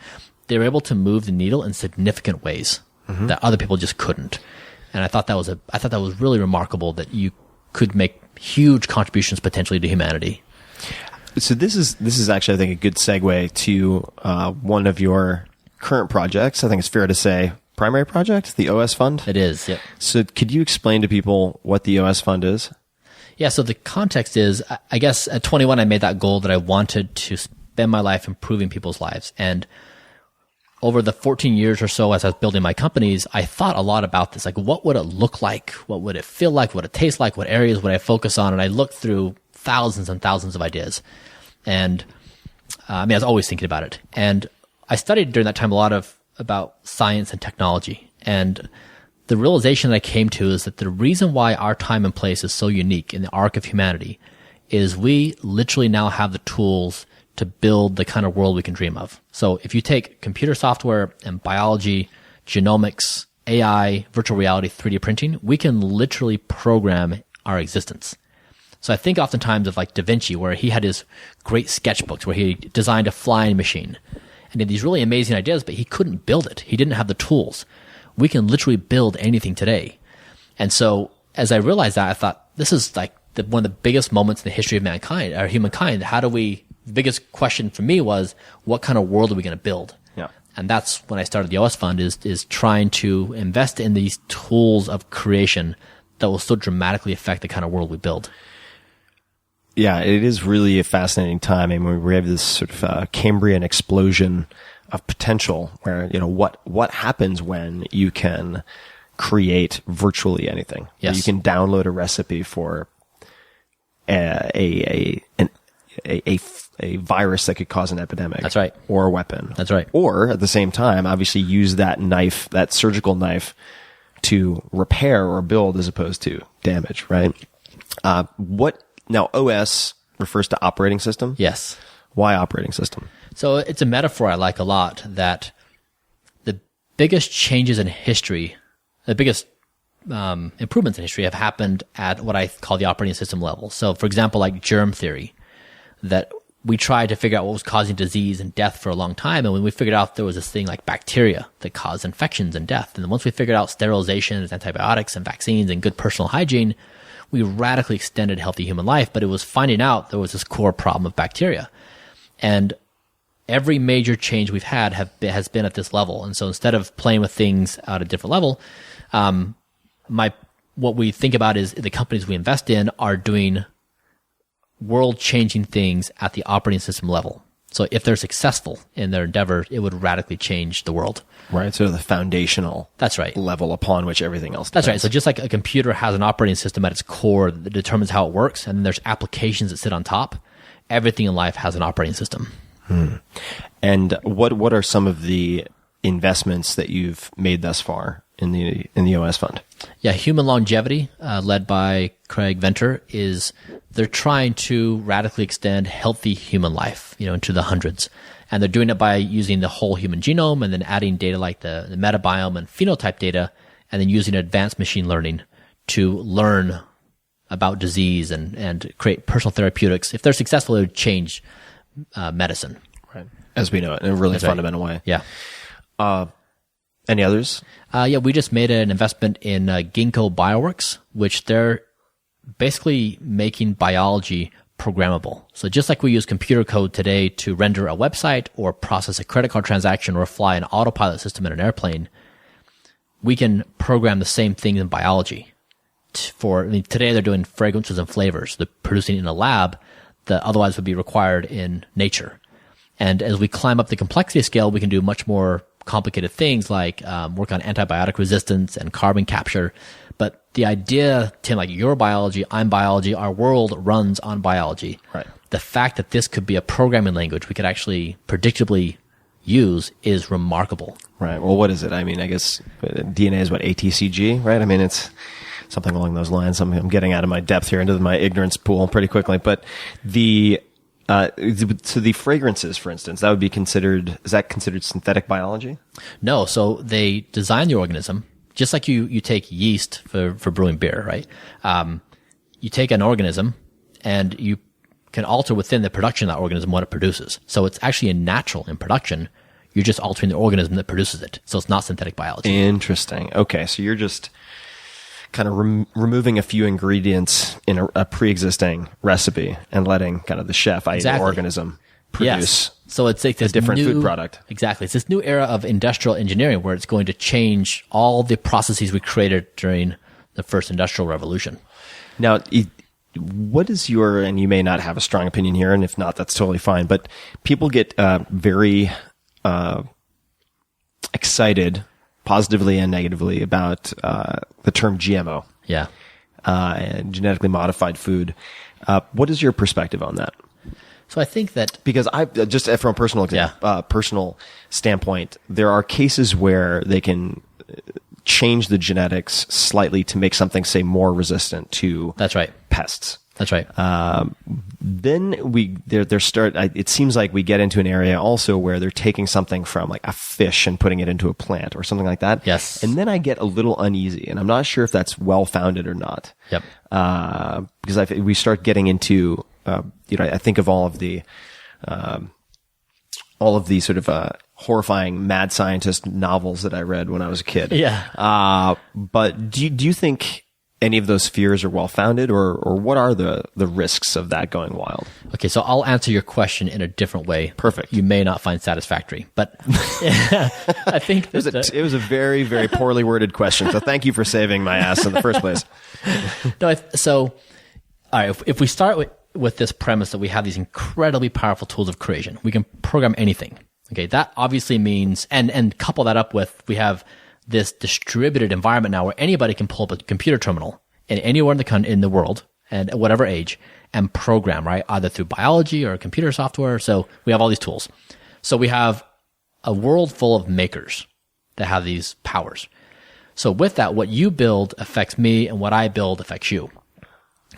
[SPEAKER 2] they were able to move the needle in significant ways that other people just couldn't. And I thought that was really remarkable, that you could make huge contributions potentially to humanity.
[SPEAKER 1] So this is actually, I think, a good segue to one of your current projects. I think it's fair to say primary project, the OS Fund.
[SPEAKER 2] It is, yeah.
[SPEAKER 1] So could you explain to people what the OS Fund is?
[SPEAKER 2] Yeah, so the context is, I guess at 21, I made that goal that I wanted to spend my life improving people's lives. And over the 14 years or so as I was building my companies, I thought a lot about this. Like, what would it look like? What would it feel like? What would it taste like? What areas would I focus on? And I looked through thousands and thousands of ideas. And I was always thinking about it. And I studied during that time a lot about science and technology. And the realization that I came to is that the reason why our time and place is so unique in the arc of humanity is we literally now have the tools to build the kind of world we can dream of. So if you take computer software and biology, genomics, AI, virtual reality, 3D printing, we can literally program our existence. So I think oftentimes of like Da Vinci, where he had his great sketchbooks where he designed a flying machine and he had these really amazing ideas, but he couldn't build it. He didn't have the tools. We can literally build anything today. And so as I realized that, I thought this is like one of the biggest moments in the history of mankind or humankind. The biggest question for me was, what kind of world are we going to build?
[SPEAKER 1] Yeah.
[SPEAKER 2] And that's when I started the OS Fund, is trying to invest in these tools of creation that will so dramatically affect the kind of world we build.
[SPEAKER 1] Yeah, it is really a fascinating time. I mean, we have this sort of Cambrian explosion of potential where, what happens when you can create virtually anything.
[SPEAKER 2] Yes.
[SPEAKER 1] You can download a recipe for a virus that could cause an epidemic.
[SPEAKER 2] That's right.
[SPEAKER 1] Or a weapon.
[SPEAKER 2] That's right.
[SPEAKER 1] Or at the same time, obviously use that knife, that surgical knife, to repair or build as opposed to damage, right? Now, OS refers to operating system?
[SPEAKER 2] Yes.
[SPEAKER 1] Why operating system?
[SPEAKER 2] So it's a metaphor I like a lot, that the biggest changes in history, the biggest improvements in history have happened at what I call the operating system level. So for example, like germ theory, that we tried to figure out what was causing disease and death for a long time. And when we figured out there was this thing like bacteria that caused infections and death. And then once we figured out sterilization and antibiotics and vaccines and good personal hygiene, we radically extended healthy human life. But it was finding out there was this core problem of bacteria. And every major change we've had has been at this level. And so instead of playing with things at a different level, what we think about is the companies we invest in are doing world-changing things at the operating system level. So if they're successful in their endeavor, it would radically change the world.
[SPEAKER 1] Right. So the foundational
[SPEAKER 2] That's right.
[SPEAKER 1] level upon which everything else
[SPEAKER 2] That's right.
[SPEAKER 1] depends.
[SPEAKER 2] So just like a computer has an operating system at its core that determines how it works, and then there's applications that sit on top, everything in life has an operating system.
[SPEAKER 1] And what are some of the investments that you've made thus far in the OS Fund?
[SPEAKER 2] Yeah, Human Longevity, led by Craig Venter, they're trying to radically extend healthy human life, into the hundreds. And they're doing it by using the whole human genome and then adding data like the metabiome and phenotype data, and then using advanced machine learning to learn about disease and create personal therapeutics. If they're successful, it would change medicine.
[SPEAKER 1] Right. As we know it, in a really
[SPEAKER 2] That's right.
[SPEAKER 1] fundamental way.
[SPEAKER 2] Yeah.
[SPEAKER 1] Any others?
[SPEAKER 2] We just made an investment in Ginkgo Bioworks, which they're basically making biology programmable. So just like we use computer code today to render a website or process a credit card transaction or fly an autopilot system in an airplane, we can program the same thing in biology. Today they're doing fragrances and flavors. They're producing in a lab that otherwise would be required in nature. And as we climb up the complexity scale, we can do much more complicated things like work on antibiotic resistance and carbon capture. But the idea, Tim, like your biology, I'm biology, our world runs on biology.
[SPEAKER 1] Right.
[SPEAKER 2] The fact that this could be a programming language we could actually predictably use is remarkable.
[SPEAKER 1] Right. Well, what is it? I mean, I guess DNA is what, ATCG, right? I mean, it's something along those lines. I'm getting out of my depth here into my ignorance pool pretty quickly. But so the fragrances, for instance, that would be considered, is that considered synthetic biology?
[SPEAKER 2] No. So they design the organism just like you take yeast for brewing beer, right? You take an organism and you can alter within the production of that organism what it produces. So it's actually natural in production. You're just altering the organism that produces it. So it's not synthetic biology.
[SPEAKER 1] Interesting. Okay. So you're just kind of removing a few ingredients in a pre-existing recipe and letting kind of the chef, i.e. the organism, produce
[SPEAKER 2] yes. So it's like this
[SPEAKER 1] a different food product.
[SPEAKER 2] Exactly. It's this new era of industrial engineering where it's going to change all the processes we created during the first industrial revolution.
[SPEAKER 1] Now, what is your, and you may not have a strong opinion here, and if not, that's totally fine, but people get very excited, positively and negatively, about the term GMO.
[SPEAKER 2] Yeah.
[SPEAKER 1] And genetically modified food. What is your perspective on that?
[SPEAKER 2] So I think that
[SPEAKER 1] because I just from a personal personal standpoint, there are cases where they can change the genetics slightly to make something, say, more resistant to pests.
[SPEAKER 2] That's right.
[SPEAKER 1] Then it seems like we get into an area also where they're taking something from like a fish and putting it into a plant or something like that.
[SPEAKER 2] Yes.
[SPEAKER 1] And then I get a little uneasy, and I'm not sure if that's well founded or not.
[SPEAKER 2] Yep.
[SPEAKER 1] Because we start getting into, I think of all of the sort of horrifying mad scientist novels that I read when I was a kid.
[SPEAKER 2] Yeah.
[SPEAKER 1] But do you think any of those fears are well founded, or what are the risks of that going wild?
[SPEAKER 2] Okay, so I'll answer your question in a different way.
[SPEAKER 1] Perfect.
[SPEAKER 2] You may not find satisfactory, but I think
[SPEAKER 1] it was a very, very poorly worded question. So thank you for saving my ass in the first place.
[SPEAKER 2] No, all right. If we start with this premise that we have these incredibly powerful tools of creation, we can program anything. Okay, that obviously means, and couple that up with, we have this distributed environment now where anybody can pull up a computer terminal anywhere in the world and at whatever age and program, right? Either through biology or computer software. So we have all these tools. So we have a world full of makers that have these powers. So with that, what you build affects me and what I build affects you.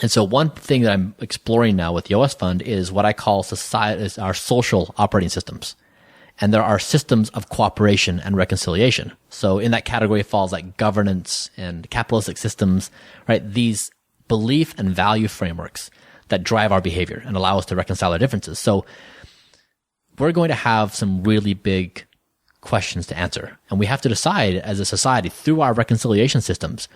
[SPEAKER 2] And so one thing that I'm exploring now with the OS Fund is what I call society, our social operating systems. And there are systems of cooperation and reconciliation. So in that category falls like governance and capitalistic systems, right? These belief and value frameworks that drive our behavior and allow us to reconcile our differences. So we're going to have some really big questions to answer. And we have to decide as a society through our reconciliation systems,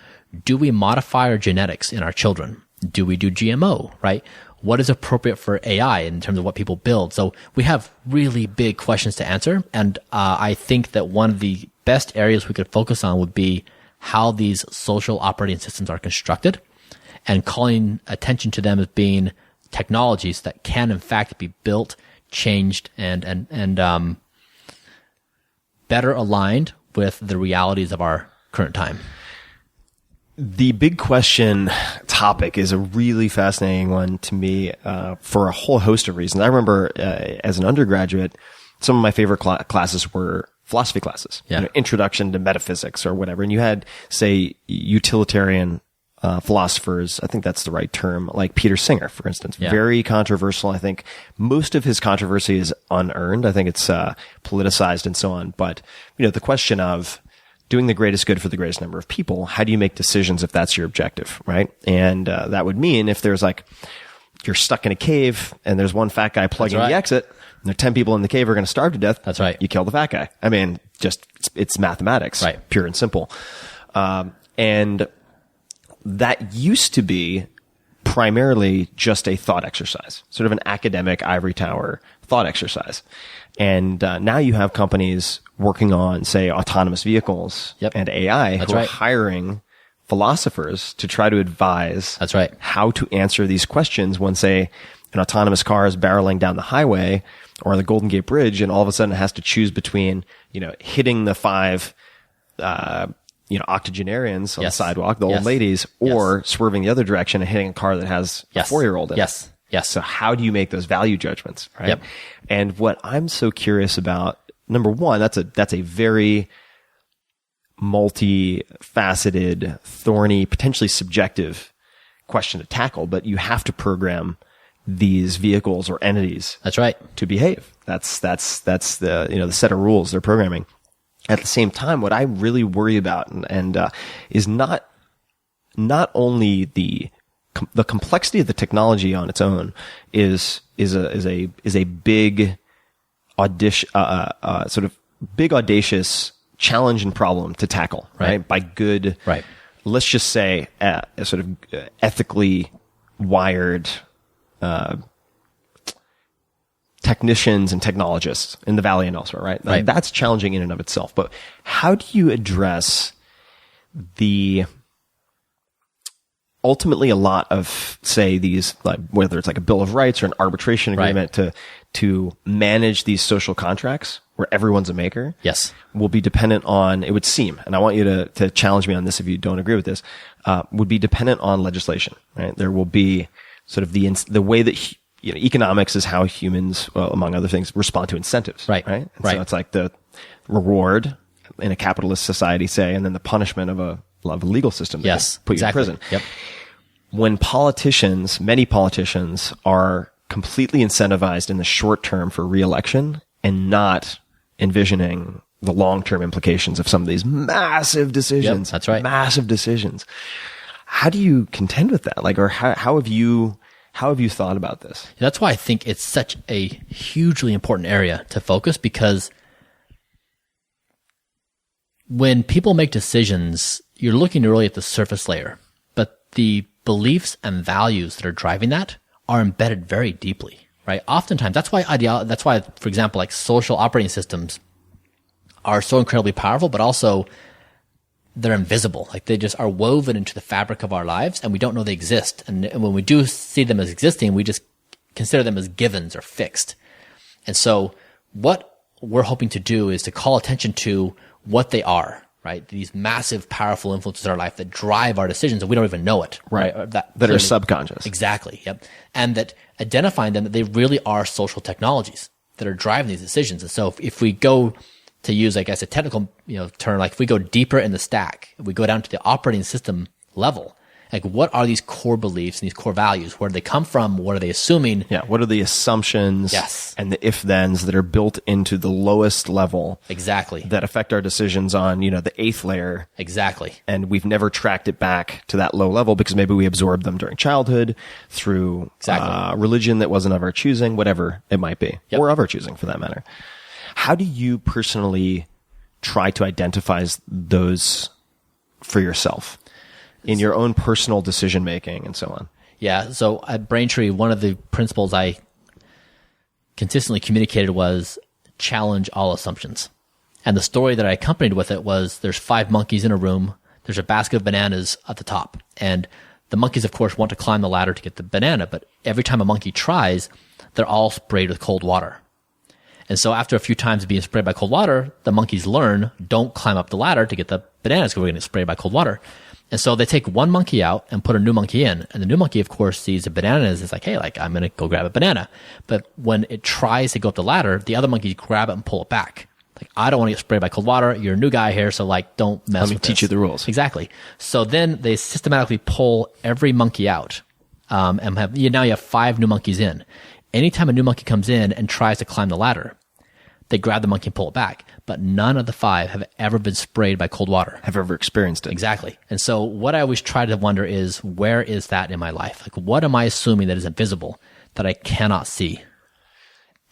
[SPEAKER 2] do we modify our genetics in our children? Do we do GMO, right? What is appropriate for AI in terms of what people build? So we have really big questions to answer. And I think that one of the best areas we could focus on would be how these social operating systems are constructed and calling attention to them as being technologies that can in fact be built, changed, and better aligned with the realities of our current time.
[SPEAKER 1] The big question topic is a really fascinating one to me for a whole host of reasons. I remember as an undergraduate, some of my favorite classes were philosophy classes, introduction to metaphysics or whatever. And you had, say, utilitarian philosophers. I think that's the right term, like Peter Singer, for instance. Yeah. Very controversial. I think most of his controversy is unearned. I think it's politicized and so on. But the question of doing the greatest good for the greatest number of people, how do you make decisions if that's your objective, right? And that would mean if there's you're stuck in a cave and there's one fat guy plugging the exit, and there are 10 people in the cave who are going to starve to death.
[SPEAKER 2] That's right.
[SPEAKER 1] You kill the fat guy. I mean, it's mathematics,
[SPEAKER 2] right?
[SPEAKER 1] Pure and simple. And that used to be primarily just a thought exercise, sort of an academic ivory tower thought exercise. And now you have companies working on, say, autonomous vehicles and AI who are hiring philosophers to try to advise how to answer these questions when, say, an autonomous car is barreling down the highway or the Golden Gate Bridge, and all of a sudden it has to choose between, hitting the 5 octogenarians on the sidewalk, the old ladies, or swerving the other direction and hitting a car that has a 4-year-old in it.
[SPEAKER 2] Yes.
[SPEAKER 1] So how do you make those value judgments, right?
[SPEAKER 2] Yep.
[SPEAKER 1] And what I'm so curious about, number one, that's a very multifaceted, thorny, potentially subjective question to tackle, but you have to program these vehicles or entities.
[SPEAKER 2] That's right.
[SPEAKER 1] To behave. That's the, the set of rules they're programming. At the same time, what I really worry about is not only the complexity of the technology on its own is a big audacious challenge and problem to tackle, right? By good,
[SPEAKER 2] right.
[SPEAKER 1] Let's just say, sort of ethically wired, technicians and technologists in the Valley and elsewhere, right? Like, that's challenging in and of itself. But how do you address ultimately a lot of, say, these, like, whether it's like a Bill of Rights or an arbitration agreement to manage these social contracts where everyone's a maker?
[SPEAKER 2] Yes.
[SPEAKER 1] Will be dependent on, it would seem, and I want you to challenge me on this if you don't agree with this, would be dependent on legislation, right? There will be sort of the way that, economics is how humans, among other things, respond to incentives. Right. And so it's like the reward in a capitalist society, say, and then the punishment of a legal system that put you in prison.
[SPEAKER 2] Yep.
[SPEAKER 1] When many politicians are completely incentivized in the short term for re-election and not envisioning the long-term implications of some of these massive decisions.
[SPEAKER 2] Yep, that's right.
[SPEAKER 1] Massive decisions. How do you contend with that? Like, or how have you thought about this?
[SPEAKER 2] That's why I think it's such a hugely important area to focus, because when people make decisions, you're looking really at the surface layer, but the beliefs and values that are driving that are embedded very deeply, right? Oftentimes, that's why, for example, like social operating systems are so incredibly powerful, but also they're invisible. Like, they just are woven into the fabric of our lives, and we don't know they exist. And when we do see them as existing, we just consider them as givens or fixed. And so what we're hoping to do is to call attention to what they are, right? These massive, powerful influences in our life that drive our decisions, and we don't even know it.
[SPEAKER 1] Right. That are subconscious.
[SPEAKER 2] Exactly. Yep. And that identifying them, that they really are social technologies that are driving these decisions. And so if we go to use, I guess, a technical, term, like if we go deeper in the stack, if we go down to the operating system level, like, what are these core beliefs and these core values? Where do they come from? What are they assuming?
[SPEAKER 1] Yeah. What are the assumptions?
[SPEAKER 2] Yes.
[SPEAKER 1] And the if-thens that are built into the lowest level?
[SPEAKER 2] Exactly.
[SPEAKER 1] That affect our decisions on, the eighth layer.
[SPEAKER 2] Exactly.
[SPEAKER 1] And we've never tracked it back to that low level because maybe we absorbed them during childhood through religion that wasn't of our choosing, whatever it might be, or of our choosing for that matter. How do you personally try to identify those for yourself in your own personal decision making and so on?
[SPEAKER 2] Yeah. So at Braintree, one of the principles I consistently communicated was challenge all assumptions. And the story that I accompanied with it was, there's 5 monkeys in a room. There's a basket of bananas at the top. And the monkeys, of course, want to climb the ladder to get the banana. But every time a monkey tries, they're all sprayed with cold water. And so after a few times of being sprayed by cold water, the monkeys learn, don't climb up the ladder to get the bananas because we're going to get sprayed by cold water. And so they take one monkey out and put a new monkey in. And the new monkey, of course, sees the bananas. It's like, hey, I'm going to go grab a banana. But when it tries to go up the ladder, the other monkeys grab it and pull it back. Like, I don't want to get sprayed by cold water. You're a new guy here, so don't mess with this. Let me
[SPEAKER 1] teach you the rules.
[SPEAKER 2] Exactly. So then they systematically pull every monkey out. And now you have 5 new monkeys in. Anytime a new monkey comes in and tries to climb the ladder, they grab the monkey and pull it back. But none of the 5 have ever been sprayed by cold water.
[SPEAKER 1] Have ever experienced it.
[SPEAKER 2] Exactly. And so what I always try to wonder is, where is that in my life? Like, what am I assuming that is invisible, that I cannot see?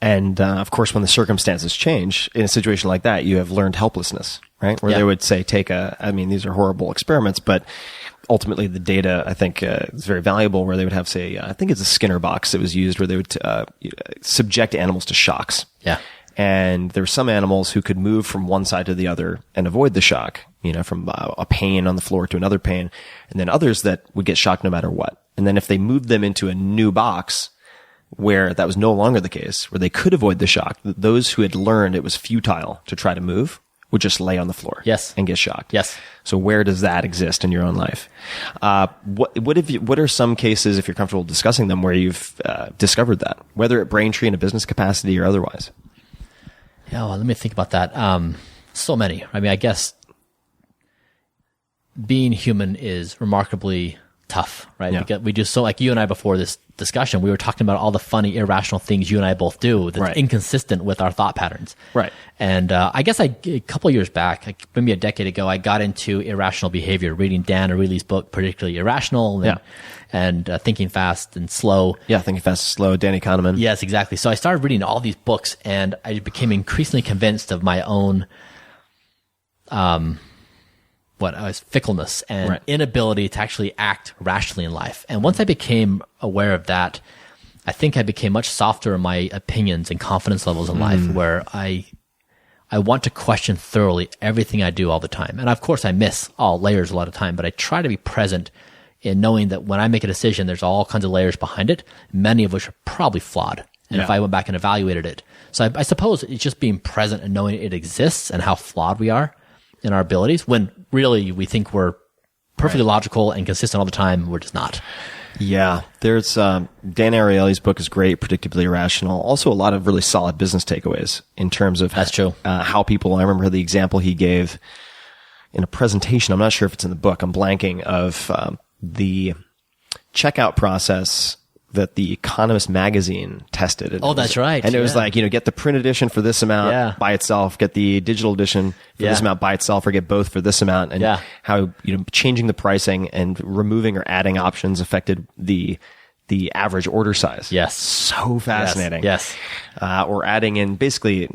[SPEAKER 1] And, of course, when the circumstances change in a situation like that, you have learned helplessness, right? Where they would say, these are horrible experiments, but ultimately the data, I think, is very valuable, where they would have, say, I think it's a Skinner box that was used, where they would subject animals to shocks.
[SPEAKER 2] Yeah.
[SPEAKER 1] And there were some animals who could move from one side to the other and avoid the shock, from a pain on the floor to another pain. And then others that would get shocked no matter what. And then if they moved them into a new box where that was no longer the case, where they could avoid the shock, those who had learned it was futile to try to move would just lay on the floor.
[SPEAKER 2] Yes.
[SPEAKER 1] And get shocked.
[SPEAKER 2] Yes.
[SPEAKER 1] So where does that exist in your own life? What are some cases, if you're comfortable discussing them, where you've discovered that, whether at Braintree in a business capacity or otherwise?
[SPEAKER 2] Yeah, well, let me think about that. So many. I mean, I guess being human is remarkably tough, right?
[SPEAKER 1] Yeah.
[SPEAKER 2] Because we do so, like you and I before this discussion, we were talking about all the funny, irrational things you and I both do that's inconsistent with our thought patterns.
[SPEAKER 1] Right.
[SPEAKER 2] And I guess a couple of years back, like maybe a decade ago, I got into irrational behavior, reading Dan Ariely's book, particularly Irrational, and Thinking Fast and Slow.
[SPEAKER 1] Yeah, Thinking Fast and Slow, Danny Kahneman.
[SPEAKER 2] Yes, exactly. So I started reading all these books, and I became increasingly convinced of my own fickleness and inability to actually act rationally in life. And once I became aware of that, I think I became much softer in my opinions and confidence levels in life, where I want to question thoroughly everything I do all the time. And of course I miss all layers a lot of time, but I try to be present in knowing that when I make a decision, there's all kinds of layers behind it, many of which are probably flawed. And if I went back and evaluated it. So I suppose it's just being present and knowing it exists and how flawed we are in our abilities, when really we think we're perfectly logical and consistent all the time. We're just not.
[SPEAKER 1] Yeah. There's, Dan Ariely's book is great, Predictably Irrational. Also a lot of really solid business takeaways in terms of
[SPEAKER 2] That's true.
[SPEAKER 1] How people, I remember the example he gave in a presentation. I'm not sure if it's in the book. I'm blanking of, the checkout process that the Economist magazine tested. And
[SPEAKER 2] that's right.
[SPEAKER 1] And it was like, get the print edition for this amount by itself, get the digital edition for this amount by itself, or get both for this amount. And how, changing the pricing and removing or adding options affected the average order size.
[SPEAKER 2] Yes.
[SPEAKER 1] So fascinating.
[SPEAKER 2] Yes.
[SPEAKER 1] Or adding in basically,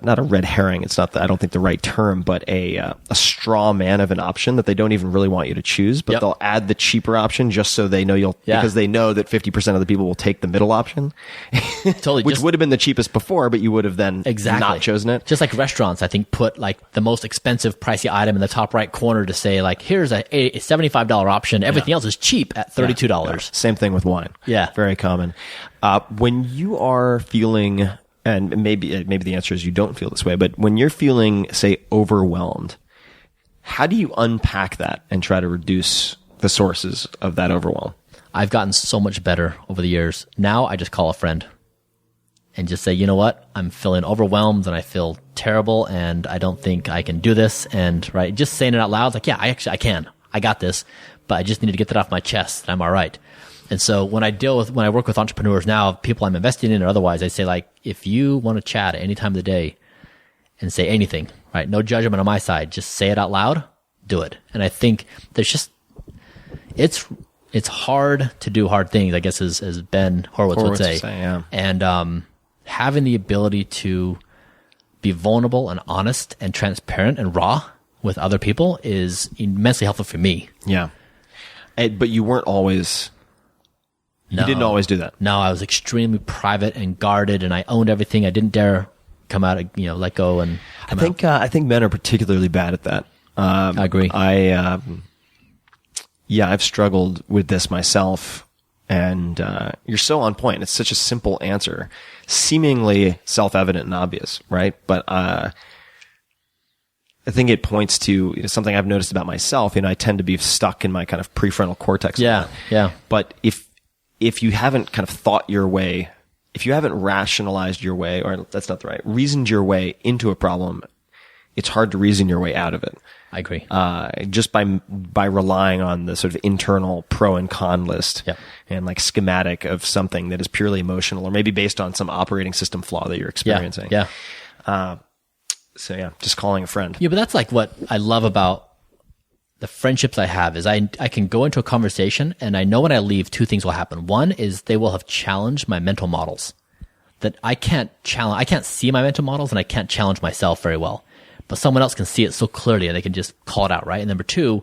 [SPEAKER 1] not a red herring. It's not I don't think the right term, but a straw man of an option that they don't even really want you to choose, but they'll add the cheaper option just so they know because they know that 50% of the people will take the middle option.
[SPEAKER 2] Totally.
[SPEAKER 1] Which would have been the cheapest before, but you would have then not chosen it.
[SPEAKER 2] Just like restaurants, I think, put like the most expensive pricey item in the top right corner to say like, here's a $75 option. Everything else is cheap at $32.
[SPEAKER 1] Yeah. Same thing with wine.
[SPEAKER 2] Yeah.
[SPEAKER 1] Very common. When you are feeling, and maybe the answer is you don't feel this way, but when you're feeling, say, overwhelmed, how do you unpack that and try to reduce the sources of that overwhelm?
[SPEAKER 2] I've gotten so much better over the years. Now I just call a friend and just say, you know what? I'm feeling overwhelmed and I feel terrible and I don't think I can do this. And just saying it out loud, like, yeah, I can. I got this, but I just need to get that off my chest and I'm all right. And so when I work with entrepreneurs now, people I'm investing in or otherwise, I say like, if you want to chat at any time of the day and say anything, right? No judgment on my side. Just say it out loud. Do it. And I think it's hard to do hard things, I guess, as Ben Horowitz would say. And, having the ability to be vulnerable and honest and transparent and raw with other people is immensely helpful for me.
[SPEAKER 1] Yeah. But you weren't always...
[SPEAKER 2] No.
[SPEAKER 1] You didn't always do that.
[SPEAKER 2] No, I was extremely private and guarded, and I owned everything. I didn't dare come out, let go and come out.
[SPEAKER 1] I think men are particularly bad at that.
[SPEAKER 2] I agree.
[SPEAKER 1] I've struggled with this myself, and you're so on point. It's such a simple answer, seemingly self-evident and obvious, right? But I think it points to something I've noticed about myself. I tend to be stuck in my kind of prefrontal cortex.
[SPEAKER 2] Yeah.
[SPEAKER 1] But if you haven't kind of thought your way, if you haven't rationalized your way, or that's not the right, reasoned your way into a problem, it's hard to reason your way out of it.
[SPEAKER 2] I agree.
[SPEAKER 1] Just by relying on the sort of internal pro and con list and like schematic of something that is purely emotional or maybe based on some operating system flaw that you're experiencing.
[SPEAKER 2] Yeah.
[SPEAKER 1] So just calling a friend.
[SPEAKER 2] Yeah, but that's like what I love about the friendships I have is I can go into a conversation and I know when I leave, two things will happen. One is they will have challenged my mental models that I can't see my mental models and I can't challenge myself very well, but someone else can see it so clearly and they can just call it out. Right. And number two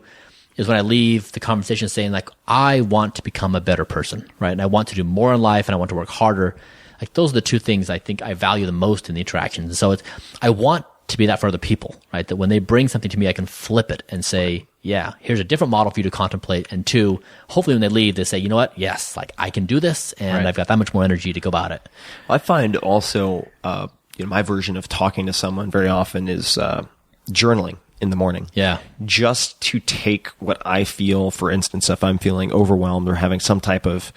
[SPEAKER 2] is when I leave the conversation saying like, I want to become a better person. Right. And I want to do more in life and I want to work harder. Like those are the two things I think I value the most in the interactions. And so I want to be that for other people, right? That when they bring something to me, I can flip it and say, yeah, here's a different model for you to contemplate. And two, hopefully when they leave, they say, you know what? Yes, like I can do this and I've got that much more energy to go about it.
[SPEAKER 1] I find also, my version of talking to someone very often is, journaling in the morning.
[SPEAKER 2] Yeah.
[SPEAKER 1] Just to take what I feel, for instance, if I'm feeling overwhelmed or having some type of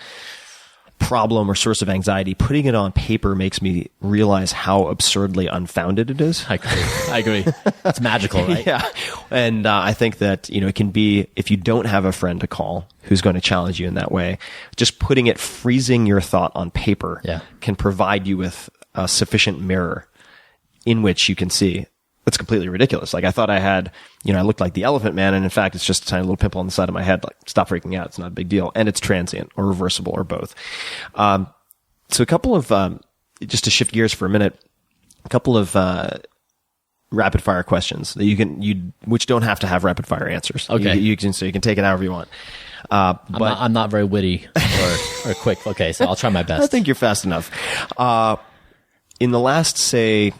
[SPEAKER 1] problem or source of anxiety, putting it on paper makes me realize how absurdly unfounded it is.
[SPEAKER 2] I agree. It's magical, right?
[SPEAKER 1] Yeah. And I think that, it can be, if you don't have a friend to call who's going to challenge you in that way, just freezing your thought on paper can provide you with a sufficient mirror in which you can see. It's completely ridiculous. Like, I thought I had, I looked like the Elephant Man, and in fact, it's just a tiny little pimple on the side of my head. Like, stop freaking out. It's not a big deal. And it's transient or reversible or both. So a couple of, just to shift gears for a minute, a couple of, rapid fire questions that which don't have to have rapid fire answers.
[SPEAKER 2] Okay.
[SPEAKER 1] So you can take it however you want. But
[SPEAKER 2] I'm not very witty or quick. Okay. So I'll try my best.
[SPEAKER 1] I think you're fast enough. In the last, say,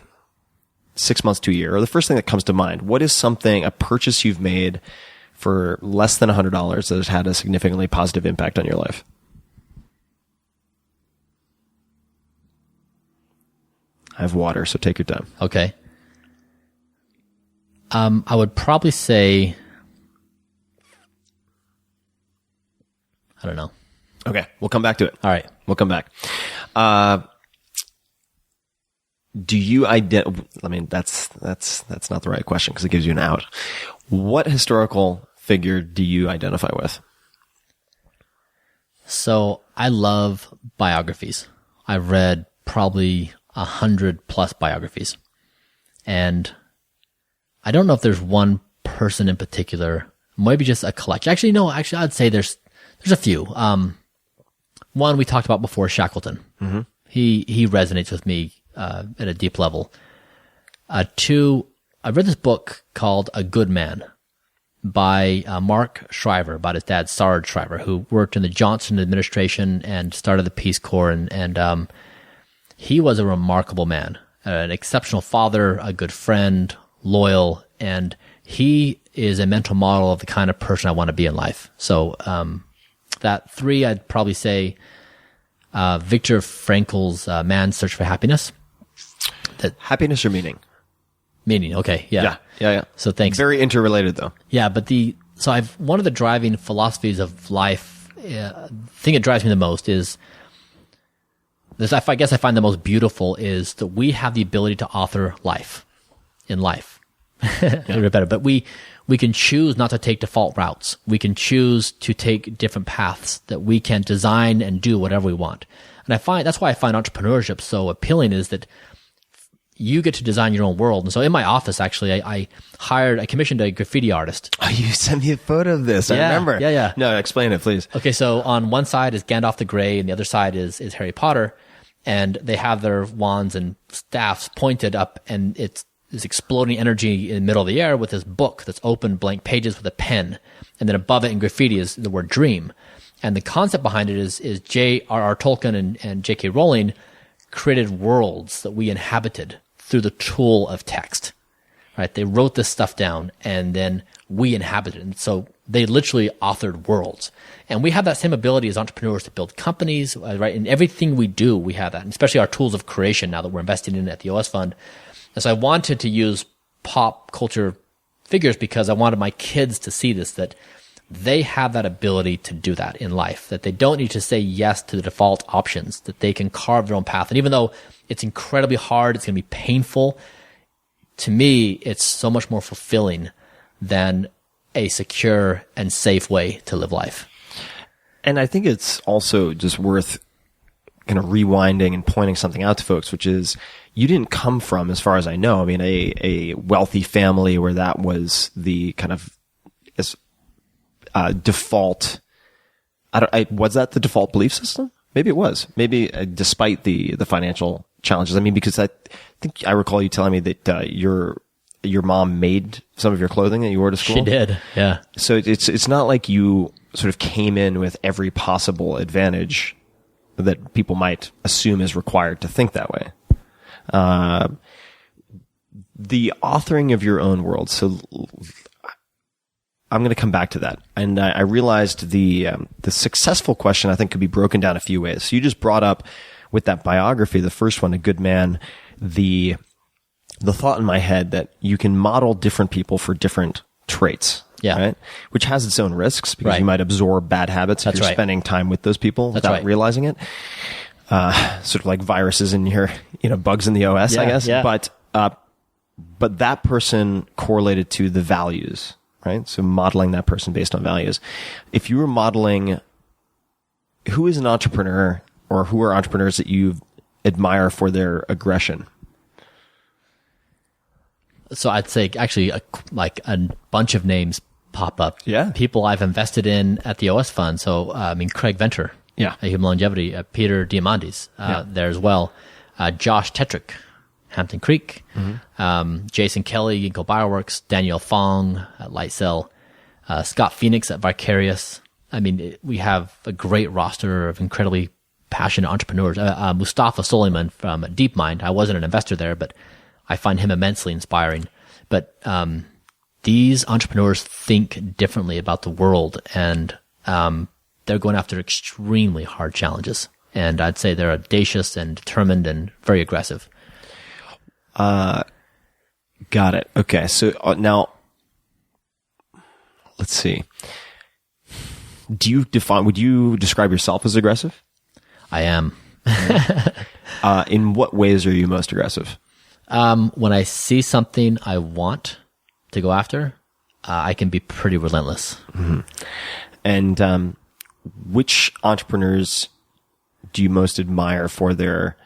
[SPEAKER 1] 6 months to a year, or the first thing that comes to mind, what is a purchase you've made for less than $100 that has had a significantly positive impact on your life? I have water, so take your time.
[SPEAKER 2] Okay. I would probably say, I don't know.
[SPEAKER 1] Okay, we'll come back to it.
[SPEAKER 2] All right.
[SPEAKER 1] We'll come back. Do you I mean, that's not the right question because it gives you an out. What historical figure do you identify with?
[SPEAKER 2] So I love biographies. I've read probably 100+ biographies. And I don't know if there's one person in particular, maybe just a collection. Actually, no, I'd say there's a few. One we talked about before, Shackleton. Mm-hmm. He resonates with me at a deep level. Two, I read this book called A Good Man by Mark Shriver, about his dad, Sarge Shriver, who worked in the Johnson administration and started the Peace Corps. And he was a remarkable man, an exceptional father, a good friend, loyal, and he is a mental model of the kind of person I want to be in life. So that three, I'd probably say Viktor Frankl's Man's Search for Happiness.
[SPEAKER 1] Happiness or meaning?
[SPEAKER 2] Meaning, okay, yeah.
[SPEAKER 1] Yeah.
[SPEAKER 2] So thanks.
[SPEAKER 1] Very interrelated, though.
[SPEAKER 2] Yeah, but one of the driving philosophies of life, the thing that drives me the most is this. I guess I find the most beautiful is that we have the ability to author life in life. A little better, but we can choose not to take default routes. We can choose to take different paths, that we can design and do whatever we want. And that's why I find entrepreneurship so appealing, is that you get to design your own world. And so in my office, actually, I commissioned a graffiti artist.
[SPEAKER 1] Oh, you sent me a photo of this. I remember.
[SPEAKER 2] Yeah.
[SPEAKER 1] No, explain it, please.
[SPEAKER 2] Okay. So on one side is Gandalf the Grey and the other side is Harry Potter. And they have their wands and staffs pointed up, and it's this exploding energy in the middle of the air with this book that's open, blank pages with a pen. And then above it in graffiti is the word dream. And the concept behind it is J.R.R. Tolkien and J.K. Rowling created worlds that we inhabited through the tool of text, right? They wrote this stuff down and then we inhabited it. And so they literally authored worlds. And we have that same ability as entrepreneurs to build companies, right? In everything we do, we have that, and especially our tools of creation now that we're investing in at the OS Fund. And so I wanted to use pop culture figures because I wanted my kids to see this, that they have that ability to do that in life, that they don't need to say yes to the default options, that they can carve their own path. And even though it's incredibly hard, it's going to be painful, to me, it's so much more fulfilling than a secure and safe way to live life.
[SPEAKER 1] And I think it's also just worth kind of rewinding and pointing something out to folks, which is you didn't come from, as far as I know, I mean, a wealthy family where that was the kind of default. Was that the default belief system? Maybe it was. Maybe despite the financial challenges. I mean, because I think I recall you telling me that your mom made some of your clothing that you wore to school.
[SPEAKER 2] She did, yeah. So
[SPEAKER 1] it's not like you sort of came in with every possible advantage that people might assume is required to think that way. The authoring of your own world. So I'm going to come back to that. And I realized the successful question I think could be broken down a few ways. So you just brought up with that biography, the first one, A Good Man, the thought in my head that you can model different people for different traits.
[SPEAKER 2] Yeah.
[SPEAKER 1] Right. Which has its own risks because
[SPEAKER 2] Right.
[SPEAKER 1] you might absorb bad habits if
[SPEAKER 2] That's
[SPEAKER 1] you're
[SPEAKER 2] right.
[SPEAKER 1] spending time with those people
[SPEAKER 2] That's
[SPEAKER 1] without
[SPEAKER 2] right.
[SPEAKER 1] realizing it. Sort of like viruses in your, bugs in the OS, I
[SPEAKER 2] Yeah,
[SPEAKER 1] guess.
[SPEAKER 2] yeah.
[SPEAKER 1] But that person correlated to the values, right? So modeling that person based on values. If you were modeling who is an entrepreneur or who are entrepreneurs that you admire for their aggression?
[SPEAKER 2] So I'd say actually a bunch of names pop up.
[SPEAKER 1] Yeah.
[SPEAKER 2] People I've invested in at the OS fund. So, Craig Venter.
[SPEAKER 1] Yeah.
[SPEAKER 2] Human Longevity. Peter Diamandis, there as well. Josh Tetrick, Hampton Creek. Jason Kelly, Ginkgo Bioworks. Daniel Fong at Lightcell. Scott Phoenix at Vicarious. We have a great roster of incredibly passionate entrepreneurs. Mustafa Soliman from DeepMind. I wasn't an investor there, but I find him immensely inspiring. But these entrepreneurs think differently about the world, and they're going after extremely hard challenges. And I'd say they're audacious and determined and very aggressive.
[SPEAKER 1] Got it. Okay. So now, let's see. Would you describe yourself as aggressive?
[SPEAKER 2] I am.
[SPEAKER 1] In what ways are you most aggressive?
[SPEAKER 2] When I see something I want to go after, I can be pretty relentless.
[SPEAKER 1] Mm-hmm. And which entrepreneurs do you most admire for their?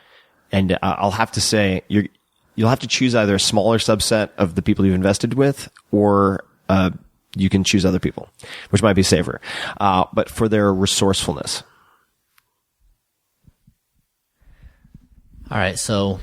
[SPEAKER 1] And I'll have to say you'll have to choose either a smaller subset of the people you've invested with, or you can choose other people, which might be safer. But for their resourcefulness.
[SPEAKER 2] All right, so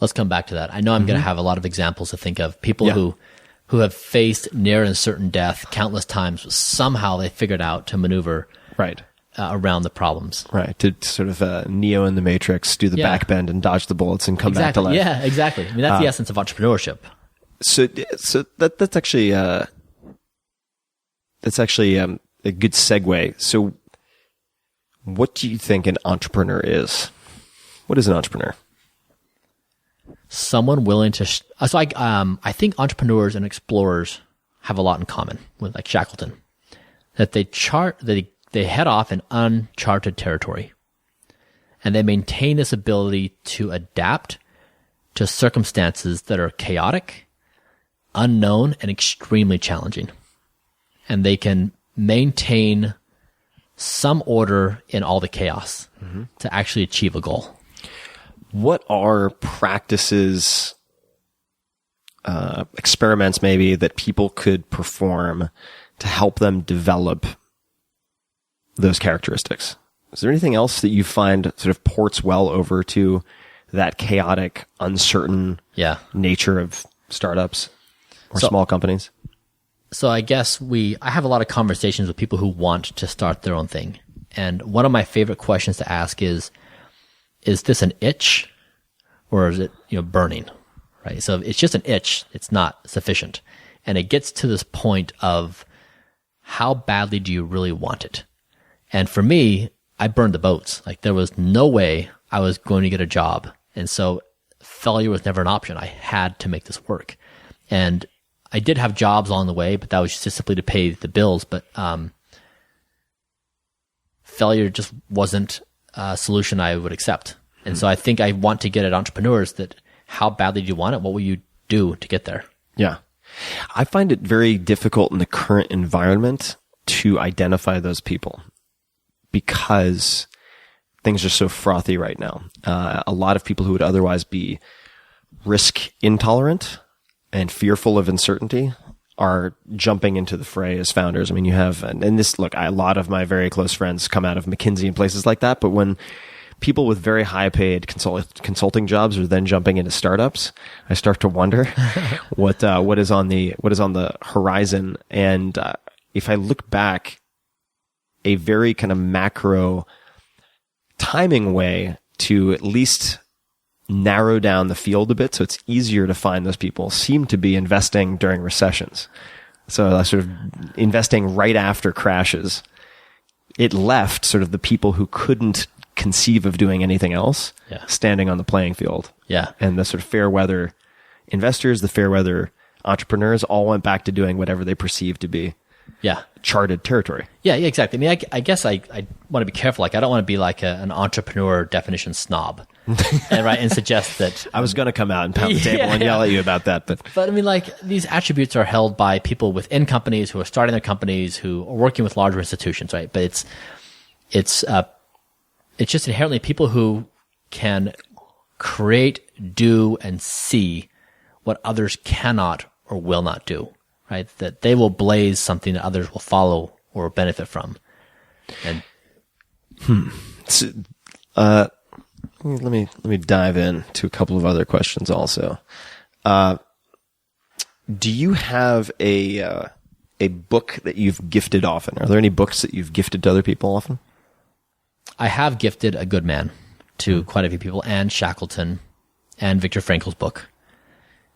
[SPEAKER 2] let's come back to that. I know I'm going to have a lot of examples to think of. People who have faced near and certain death countless times. Somehow they figured out to maneuver
[SPEAKER 1] Right.
[SPEAKER 2] Around the problems.
[SPEAKER 1] Right. To sort of Neo in the Matrix, do the back bend and dodge the bullets and come back to life.
[SPEAKER 2] Yeah, exactly. That's the essence of entrepreneurship.
[SPEAKER 1] So that's actually a good segue. So what do you think an entrepreneur is? What is an entrepreneur?
[SPEAKER 2] Someone willing to. I think entrepreneurs and explorers have a lot in common with like Shackleton, that they head off in uncharted territory, and they maintain this ability to adapt to circumstances that are chaotic, unknown, and extremely challenging. And they can maintain some order in all the chaos to actually achieve a goal.
[SPEAKER 1] What are practices, experiments maybe, that people could perform to help them develop those characteristics? Is there anything else that you find sort of ports well over to that chaotic, uncertain nature of startups or small companies?
[SPEAKER 2] So I guess I have a lot of conversations with people who want to start their own thing. And one of my favorite questions to ask is this an itch or is it, burning? Right. So if it's just an itch, it's not sufficient. And it gets to this point of how badly do you really want it? And for me, I burned the boats. Like there was no way I was going to get a job. And so failure was never an option. I had to make this work. And I did have jobs along the way, but that was just simply to pay the bills. But failure just wasn't a solution I would accept. And so I think I want to get at entrepreneurs that how badly do you want it? What will you do to get there?
[SPEAKER 1] Yeah. I find it very difficult in the current environment to identify those people because things are so frothy right now. A lot of people who would otherwise be risk intolerant and fearful of uncertainty are jumping into the fray as founders. I mean, you have, and this, look, a lot of my very close friends come out of McKinsey and places like that, but when people with very high paid consulting jobs are then jumping into startups, I start to wonder what is on the horizon. And if I look back, a very kind of macro timing way to at least narrow down the field a bit so it's easier to find those people seem to be investing during recessions. So sort of investing right after crashes. It left sort of the people who couldn't conceive of doing anything else standing on the playing field.
[SPEAKER 2] Yeah.
[SPEAKER 1] And the sort of fair weather investors, the fair weather entrepreneurs all went back to doing whatever they perceived to be
[SPEAKER 2] Yeah.
[SPEAKER 1] charted territory.
[SPEAKER 2] Yeah, exactly. I mean, I guess I want to be careful. Like, I don't want to be like an entrepreneur definition snob, and suggest that.
[SPEAKER 1] I was going to come out and pound the table and yell at you about that, but
[SPEAKER 2] I mean, like, these attributes are held by people within companies who are starting their companies, who are working with larger institutions, right? But it's just inherently people who can create, do, and see what others cannot or will not do, right? That they will blaze something that others will follow or benefit from. And
[SPEAKER 1] so, let me dive in to a couple of other questions also. Do you have a book that you've gifted often? Are there any books that you've gifted to other people often?
[SPEAKER 2] I have gifted A Good Man to quite a few people, and Shackleton and Viktor Frankl's book.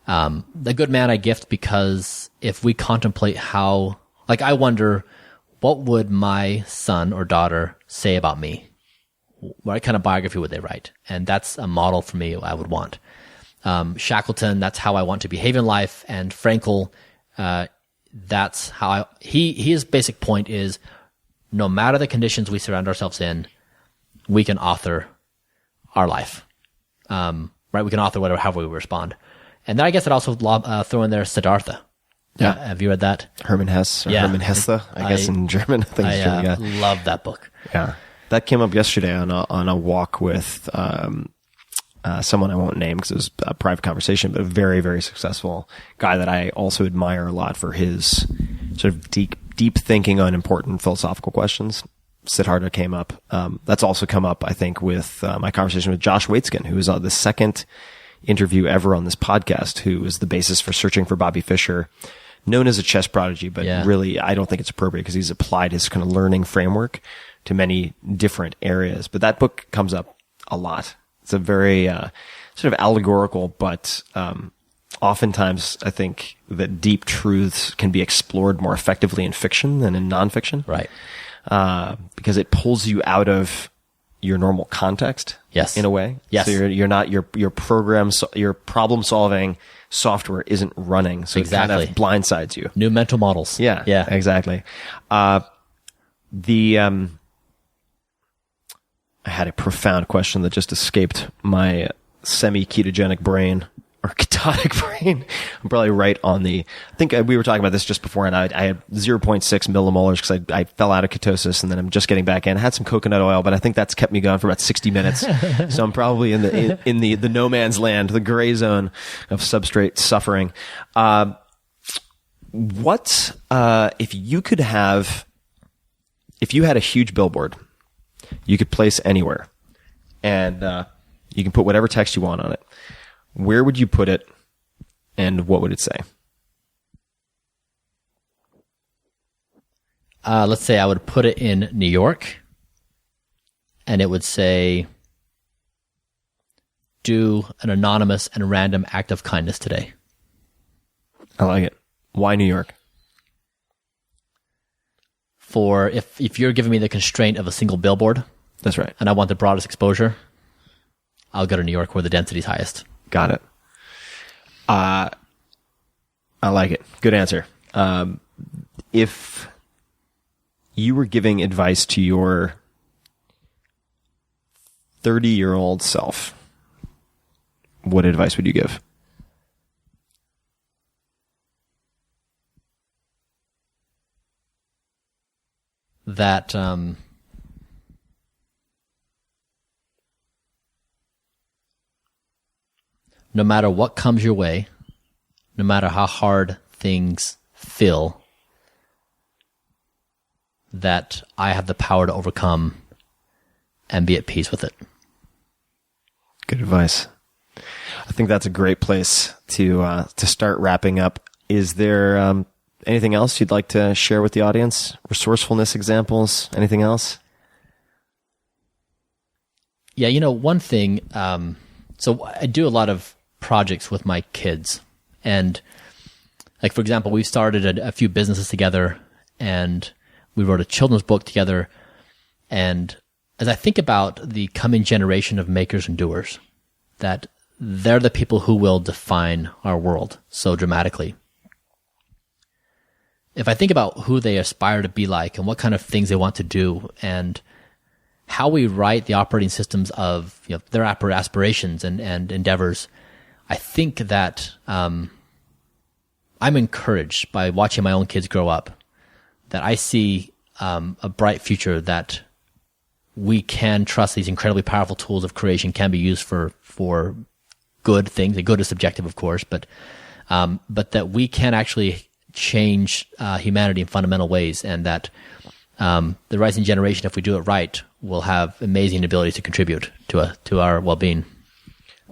[SPEAKER 2] The Good Man I gift because if we contemplate how, like, I wonder, what would my son or daughter say about me? What kind of biography would they write? And that's a model for me I would want. Shackleton, that's how I want to behave in life. And Frankl, that's how his basic point is, no matter the conditions we surround ourselves in, we can author our life. Right? We can author whatever, however we respond. And then I guess I'd also throw in there Siddhartha.
[SPEAKER 1] Yeah.
[SPEAKER 2] Have you read that?
[SPEAKER 1] Hermann Hesse, or
[SPEAKER 2] Yeah.
[SPEAKER 1] Hermann Hesse, I guess in German. I think it's German, yeah.
[SPEAKER 2] Love that book.
[SPEAKER 1] Yeah. That came up yesterday on a walk with someone I won't name because it was a private conversation, but a very, very successful guy that I also admire a lot for his sort of deep thinking on important philosophical questions. Siddhartha came up. That's also come up, I think, with my conversation with Josh Waitzkin, who was the second interview ever on this podcast, who was the basis for Searching for Bobby Fischer, known as a chess prodigy, but really I don't think it's appropriate because he's applied his kind of learning framework to many different areas. But that book comes up a lot. It's a very sort of allegorical, but oftentimes I think that deep truths can be explored more effectively in fiction than in nonfiction.
[SPEAKER 2] Right.
[SPEAKER 1] Because it pulls you out of your normal context.
[SPEAKER 2] Yes.
[SPEAKER 1] In a way.
[SPEAKER 2] Yes.
[SPEAKER 1] So you're not, your problem solving software isn't running. So
[SPEAKER 2] Exactly.
[SPEAKER 1] it kind of blindsides you.
[SPEAKER 2] New mental models.
[SPEAKER 1] Yeah.
[SPEAKER 2] Yeah.
[SPEAKER 1] Exactly. I had a profound question that just escaped my semi-ketogenic brain, or ketonic brain. I'm probably right on I think we were talking about this just before, and I had 0.6 millimolars because I fell out of ketosis, and then I'm just getting back in. I had some coconut oil, but I think that's kept me going for about 60 minutes. So I'm probably in the no man's land, the gray zone of substrate suffering. If you had a huge billboard you could place anywhere, and you can put whatever text you want on it, where would you put it, and what would it say?
[SPEAKER 2] Let's say I would put it in New York, and it would say, do an anonymous and random act of kindness today.
[SPEAKER 1] I like it. Why New York?
[SPEAKER 2] For if you're giving me the constraint of a single billboard,
[SPEAKER 1] That's right.
[SPEAKER 2] and I want the broadest exposure, I'll go to New York where the density is highest.
[SPEAKER 1] Got it. I like it. Good answer. If you were giving advice to your 30-year-old self, what advice would you give?
[SPEAKER 2] That no matter what comes your way, no matter how hard things feel, that I have the power to overcome and be at peace with it.
[SPEAKER 1] Good advice. I think that's a great place to start wrapping up. Is there anything else you'd like to share with the audience? Resourcefulness examples? Anything else?
[SPEAKER 2] Yeah, one thing, so I do a lot of projects with my kids. And like, for example, we started a few businesses together, and we wrote a children's book together. And as I think about the coming generation of makers and doers, that they're the people who will define our world so dramatically. If I think about who they aspire to be like and what kind of things they want to do and how we write the operating systems of their aspirations and endeavors, I think that I'm encouraged by watching my own kids grow up, that I see a bright future, that we can trust these incredibly powerful tools of creation can be used for good things. The good is subjective, of course, but that we can actually change humanity in fundamental ways, and that the rising generation, if we do it right, will have amazing abilities to contribute to our well-being.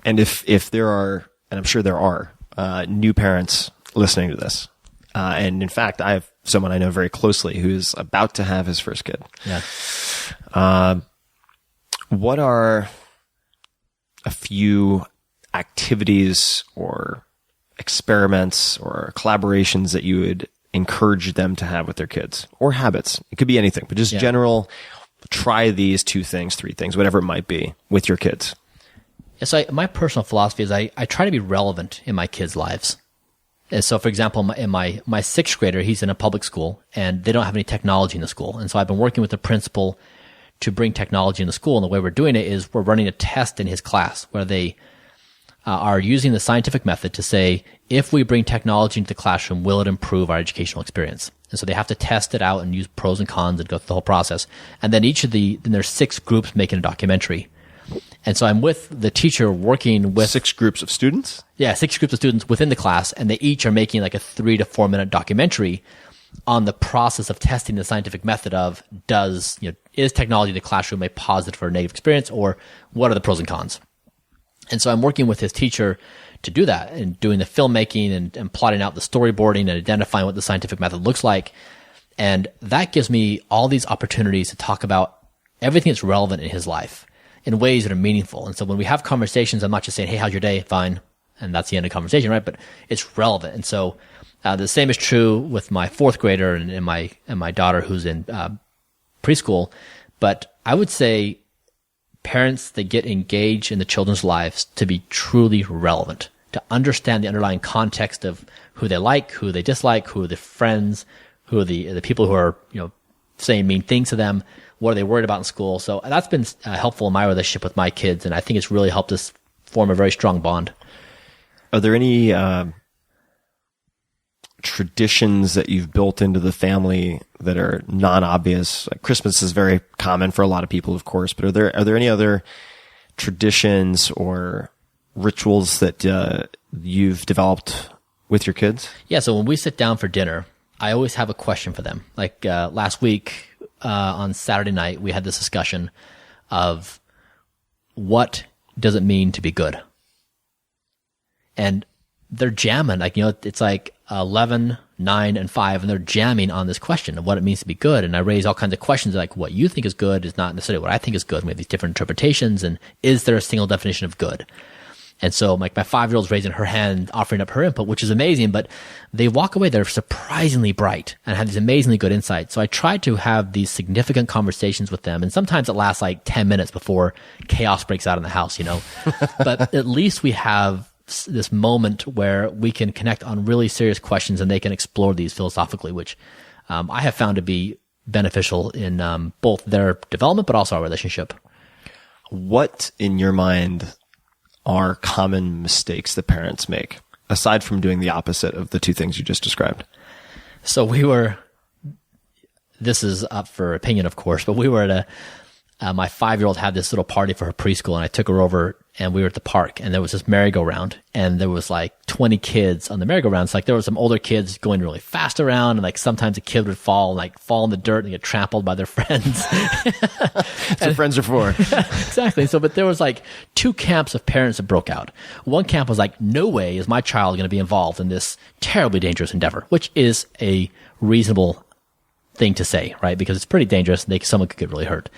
[SPEAKER 1] And if there are, and I'm sure there are, new parents listening to this, and in fact, I have someone I know very closely who's about to have his first kid.
[SPEAKER 2] Yeah.
[SPEAKER 1] What are a few activities or experiments or collaborations that you would encourage them to have with their kids, or habits? It could be anything, but just general, try these 2 things, 3 things, whatever it might be with your kids.
[SPEAKER 2] So my personal philosophy is I try to be relevant in my kids' lives. And so, for example, in my 6th grader, he's in a public school and they don't have any technology in the school. And so I've been working with the principal to bring technology in the school. And the way we're doing it is we're running a test in his class where they are using the scientific method to say, if we bring technology into the classroom, will it improve our educational experience? And so they have to test it out and use pros and cons and go through the whole process. And then then there's 6 groups making a documentary. And so I'm with the teacher working with
[SPEAKER 1] 6 groups of students?
[SPEAKER 2] Yeah, 6 groups of students within the class, and they each are making like a 3 to 4 minute documentary on the process of testing the scientific method of is technology in the classroom a positive or a negative experience, or what are the pros and cons? And so I'm working with his teacher to do that and doing the filmmaking and plotting out the storyboarding and identifying what the scientific method looks like. And that gives me all these opportunities to talk about everything that's relevant in his life in ways that are meaningful. And so when we have conversations, I'm not just saying, hey, how's your day? Fine. And that's the end of the conversation, right? But it's relevant. And so the same is true with my 4th grader and my daughter who's in preschool. But I would say parents that get engaged in the children's lives to be truly relevant, to understand the underlying context of who they like, who they dislike, who are the friends, who are the people who are, saying mean things to them, what are they worried about in school. So that's been helpful in my relationship with my kids, and I think it's really helped us form a very strong bond.
[SPEAKER 1] Are there any traditions that you've built into the family that are non-obvious? Like Christmas is very common for a lot of people, of course, but are there any other traditions or rituals that you've developed with your kids?
[SPEAKER 2] Yeah, so when we sit down for dinner, I always have a question for them. Like last week on Saturday night, we had this discussion of what does it mean to be good? And they're jamming, it's like 11, 9, and 5, and they're jamming on this question of what it means to be good. And I raise all kinds of questions like what you think is good is not necessarily what I think is good. We have these different interpretations, and is there a single definition of good? And so like my 5-year-old's raising her hand, offering up her input, which is amazing, but they walk away, they're surprisingly bright and have these amazingly good insights. So I try to have these significant conversations with them, and sometimes it lasts like 10 minutes before chaos breaks out in the house, but at least we have this moment where we can connect on really serious questions and they can explore these philosophically, which I have found to be beneficial in both their development but also our relationship.
[SPEAKER 1] What, in your mind, are common mistakes that parents make, aside from doing the opposite of the 2 things you just described?
[SPEAKER 2] So this is up for opinion, of course, but we were at my 5-year-old had this little party for her preschool, and I took her over and we were at the park, and there was this merry-go-round, and there was like 20 kids on the merry-go-round. So like there were some older kids going really fast around, and like sometimes a kid would fall in the dirt and get trampled by their friends.
[SPEAKER 1] That's what friends are for.
[SPEAKER 2] Exactly. So, but there was like 2 camps of parents that broke out. One camp was like, no way is my child going to be involved in this terribly dangerous endeavor, which is a reasonable thing to say, right? Because it's pretty dangerous and someone could get really hurt.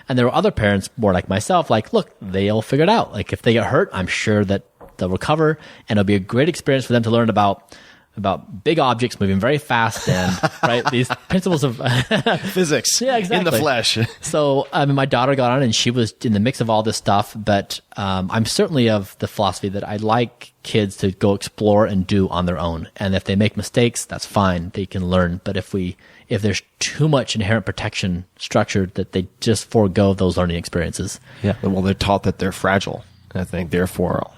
[SPEAKER 2] And there were other parents, more like myself, like, look, they'll figure it out. Like if they get hurt, I'm sure that they'll recover, and it'll be a great experience for them to learn about about big objects moving very fast and right these principles of
[SPEAKER 1] Physics.
[SPEAKER 2] Yeah, exactly.
[SPEAKER 1] In the flesh.
[SPEAKER 2] So, I mean, my daughter got on and she was in the mix of all this stuff, but I'm certainly of the philosophy that I like kids to go explore and do on their own. And if they make mistakes, that's fine. They can learn. But if there's too much inherent protection structured, that they just forego those learning experiences.
[SPEAKER 1] Yeah. Well, they're taught that they're fragile. I think, therefore,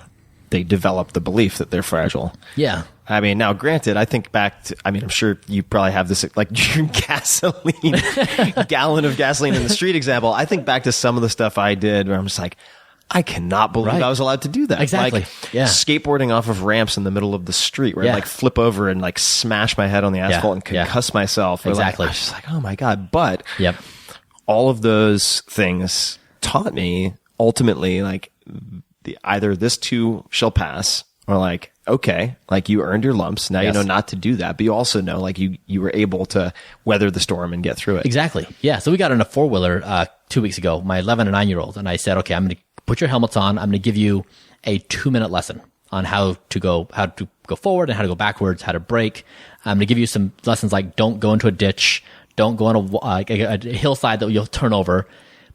[SPEAKER 1] they develop the belief that they're fragile.
[SPEAKER 2] Yeah.
[SPEAKER 1] I mean, now granted, I think back to, I'm sure you probably have this, like your gallon of gasoline in the street example. I think back to some of the stuff I did where I'm just like, I cannot believe
[SPEAKER 2] Right.
[SPEAKER 1] I was allowed to do that.
[SPEAKER 2] Exactly.
[SPEAKER 1] Like
[SPEAKER 2] Yeah.
[SPEAKER 1] skateboarding off of ramps in the middle of the street where
[SPEAKER 2] Yeah.
[SPEAKER 1] I like flip over and like smash my head on the asphalt and
[SPEAKER 2] Yeah.
[SPEAKER 1] concuss myself. Or,
[SPEAKER 2] Exactly.
[SPEAKER 1] Like, I was just like, oh my God. But
[SPEAKER 2] Yep.
[SPEAKER 1] all of those things taught me ultimately like either this too shall pass or like, okay, like you earned your lumps. Now you
[SPEAKER 2] Yes.
[SPEAKER 1] know not to do that, but you also know like you were able to weather the storm and get through it.
[SPEAKER 2] Exactly. Yeah. So we got in a 4-wheeler 2 weeks ago, my 11 and 9-year-old, and I said, okay, I'm going to put your helmets on. I'm going to give you a 2-minute lesson on how to go forward and how to go backwards, how to brake. I'm going to give you some lessons like don't go into a ditch, don't go on a hillside that you'll turn over.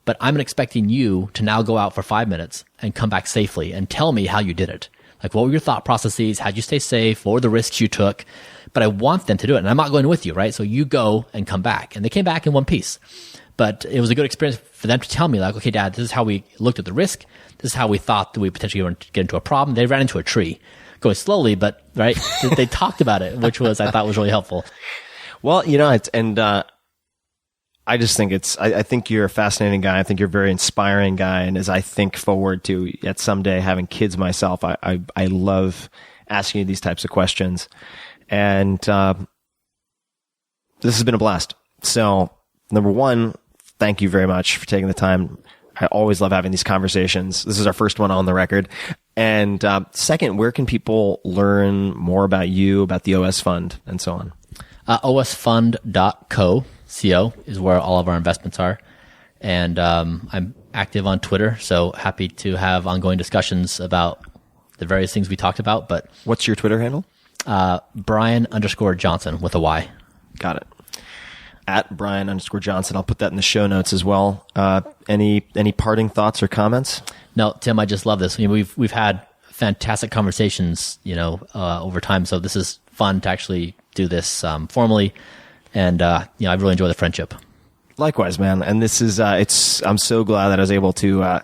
[SPEAKER 2] But I'm expecting you to now go out for 5 minutes and come back safely and tell me how you did it. Like, what were your thought processes? How'd you stay safe? What were the risks you took? But I want them to do it. And I'm not going with you, right? So you go and come back. And they came back in one piece. But it was a good experience for them to tell me, like, okay, Dad, this is how we looked at the risk. This is how we thought that we potentially were going to get into a problem. They ran into a tree, going slowly, but right, they talked about it, which I thought was really helpful.
[SPEAKER 1] Well, I just think I think you're a fascinating guy. I think you're a very inspiring guy. And as I think forward to yet someday having kids myself, I love asking you these types of questions. And, this has been a blast. So number one, thank you very much for taking the time. I always love having these conversations. This is our first one on the record. And, second, where can people learn more about you, about the OS Fund and so on?
[SPEAKER 2] osfund.co. CO is where all of our investments are. And I'm active on Twitter, so happy to have ongoing discussions about the various things we talked about. But
[SPEAKER 1] what's your Twitter handle?
[SPEAKER 2] Bryan_Johnson with a Y.
[SPEAKER 1] Got it. At Bryan_Johnson. I'll put that in the show notes as well. Any parting thoughts or comments?
[SPEAKER 2] No, Tim, I just love this. We've had fantastic conversations, over time. So this is fun to actually do this formally. And, I really enjoy the friendship.
[SPEAKER 1] Likewise, man. And this is, I'm so glad that I was able to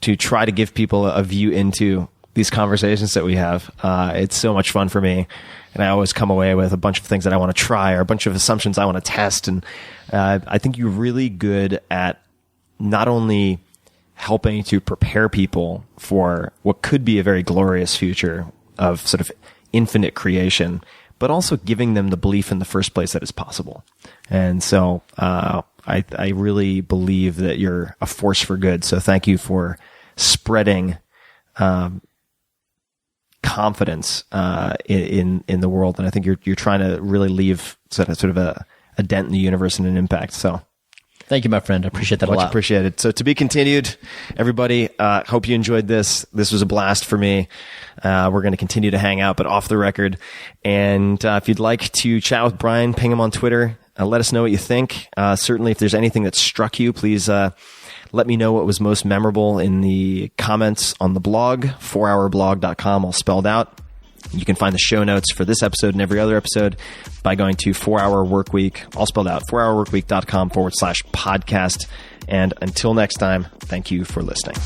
[SPEAKER 1] try to give people a view into these conversations that we have. It's so much fun for me. And I always come away with a bunch of things that I want to try or a bunch of assumptions I want to test. And, I think you're really good at not only helping to prepare people for what could be a very glorious future of sort of infinite creation, but also giving them the belief in the first place that it's possible. And so, I really believe that you're a force for good. So thank you for spreading, confidence, in the world. And I think you're trying to really leave sort of a dent in the universe and an impact. So
[SPEAKER 2] thank you, my friend. I appreciate that a lot.
[SPEAKER 1] Much appreciated. So to be continued, everybody. Hope you enjoyed this. This was a blast for me. We're going to continue to hang out, but off the record. And if you'd like to chat with Bryan, ping him on Twitter. Let us know what you think. Certainly, if there's anything that struck you, please let me know what was most memorable in the comments on the blog, 4hourblog.com, all spelled out. You can find the show notes for this episode and every other episode by going to 4-Hour Workweek, all spelled out, 4hourworkweek.com/podcast. And until next time, thank you for listening.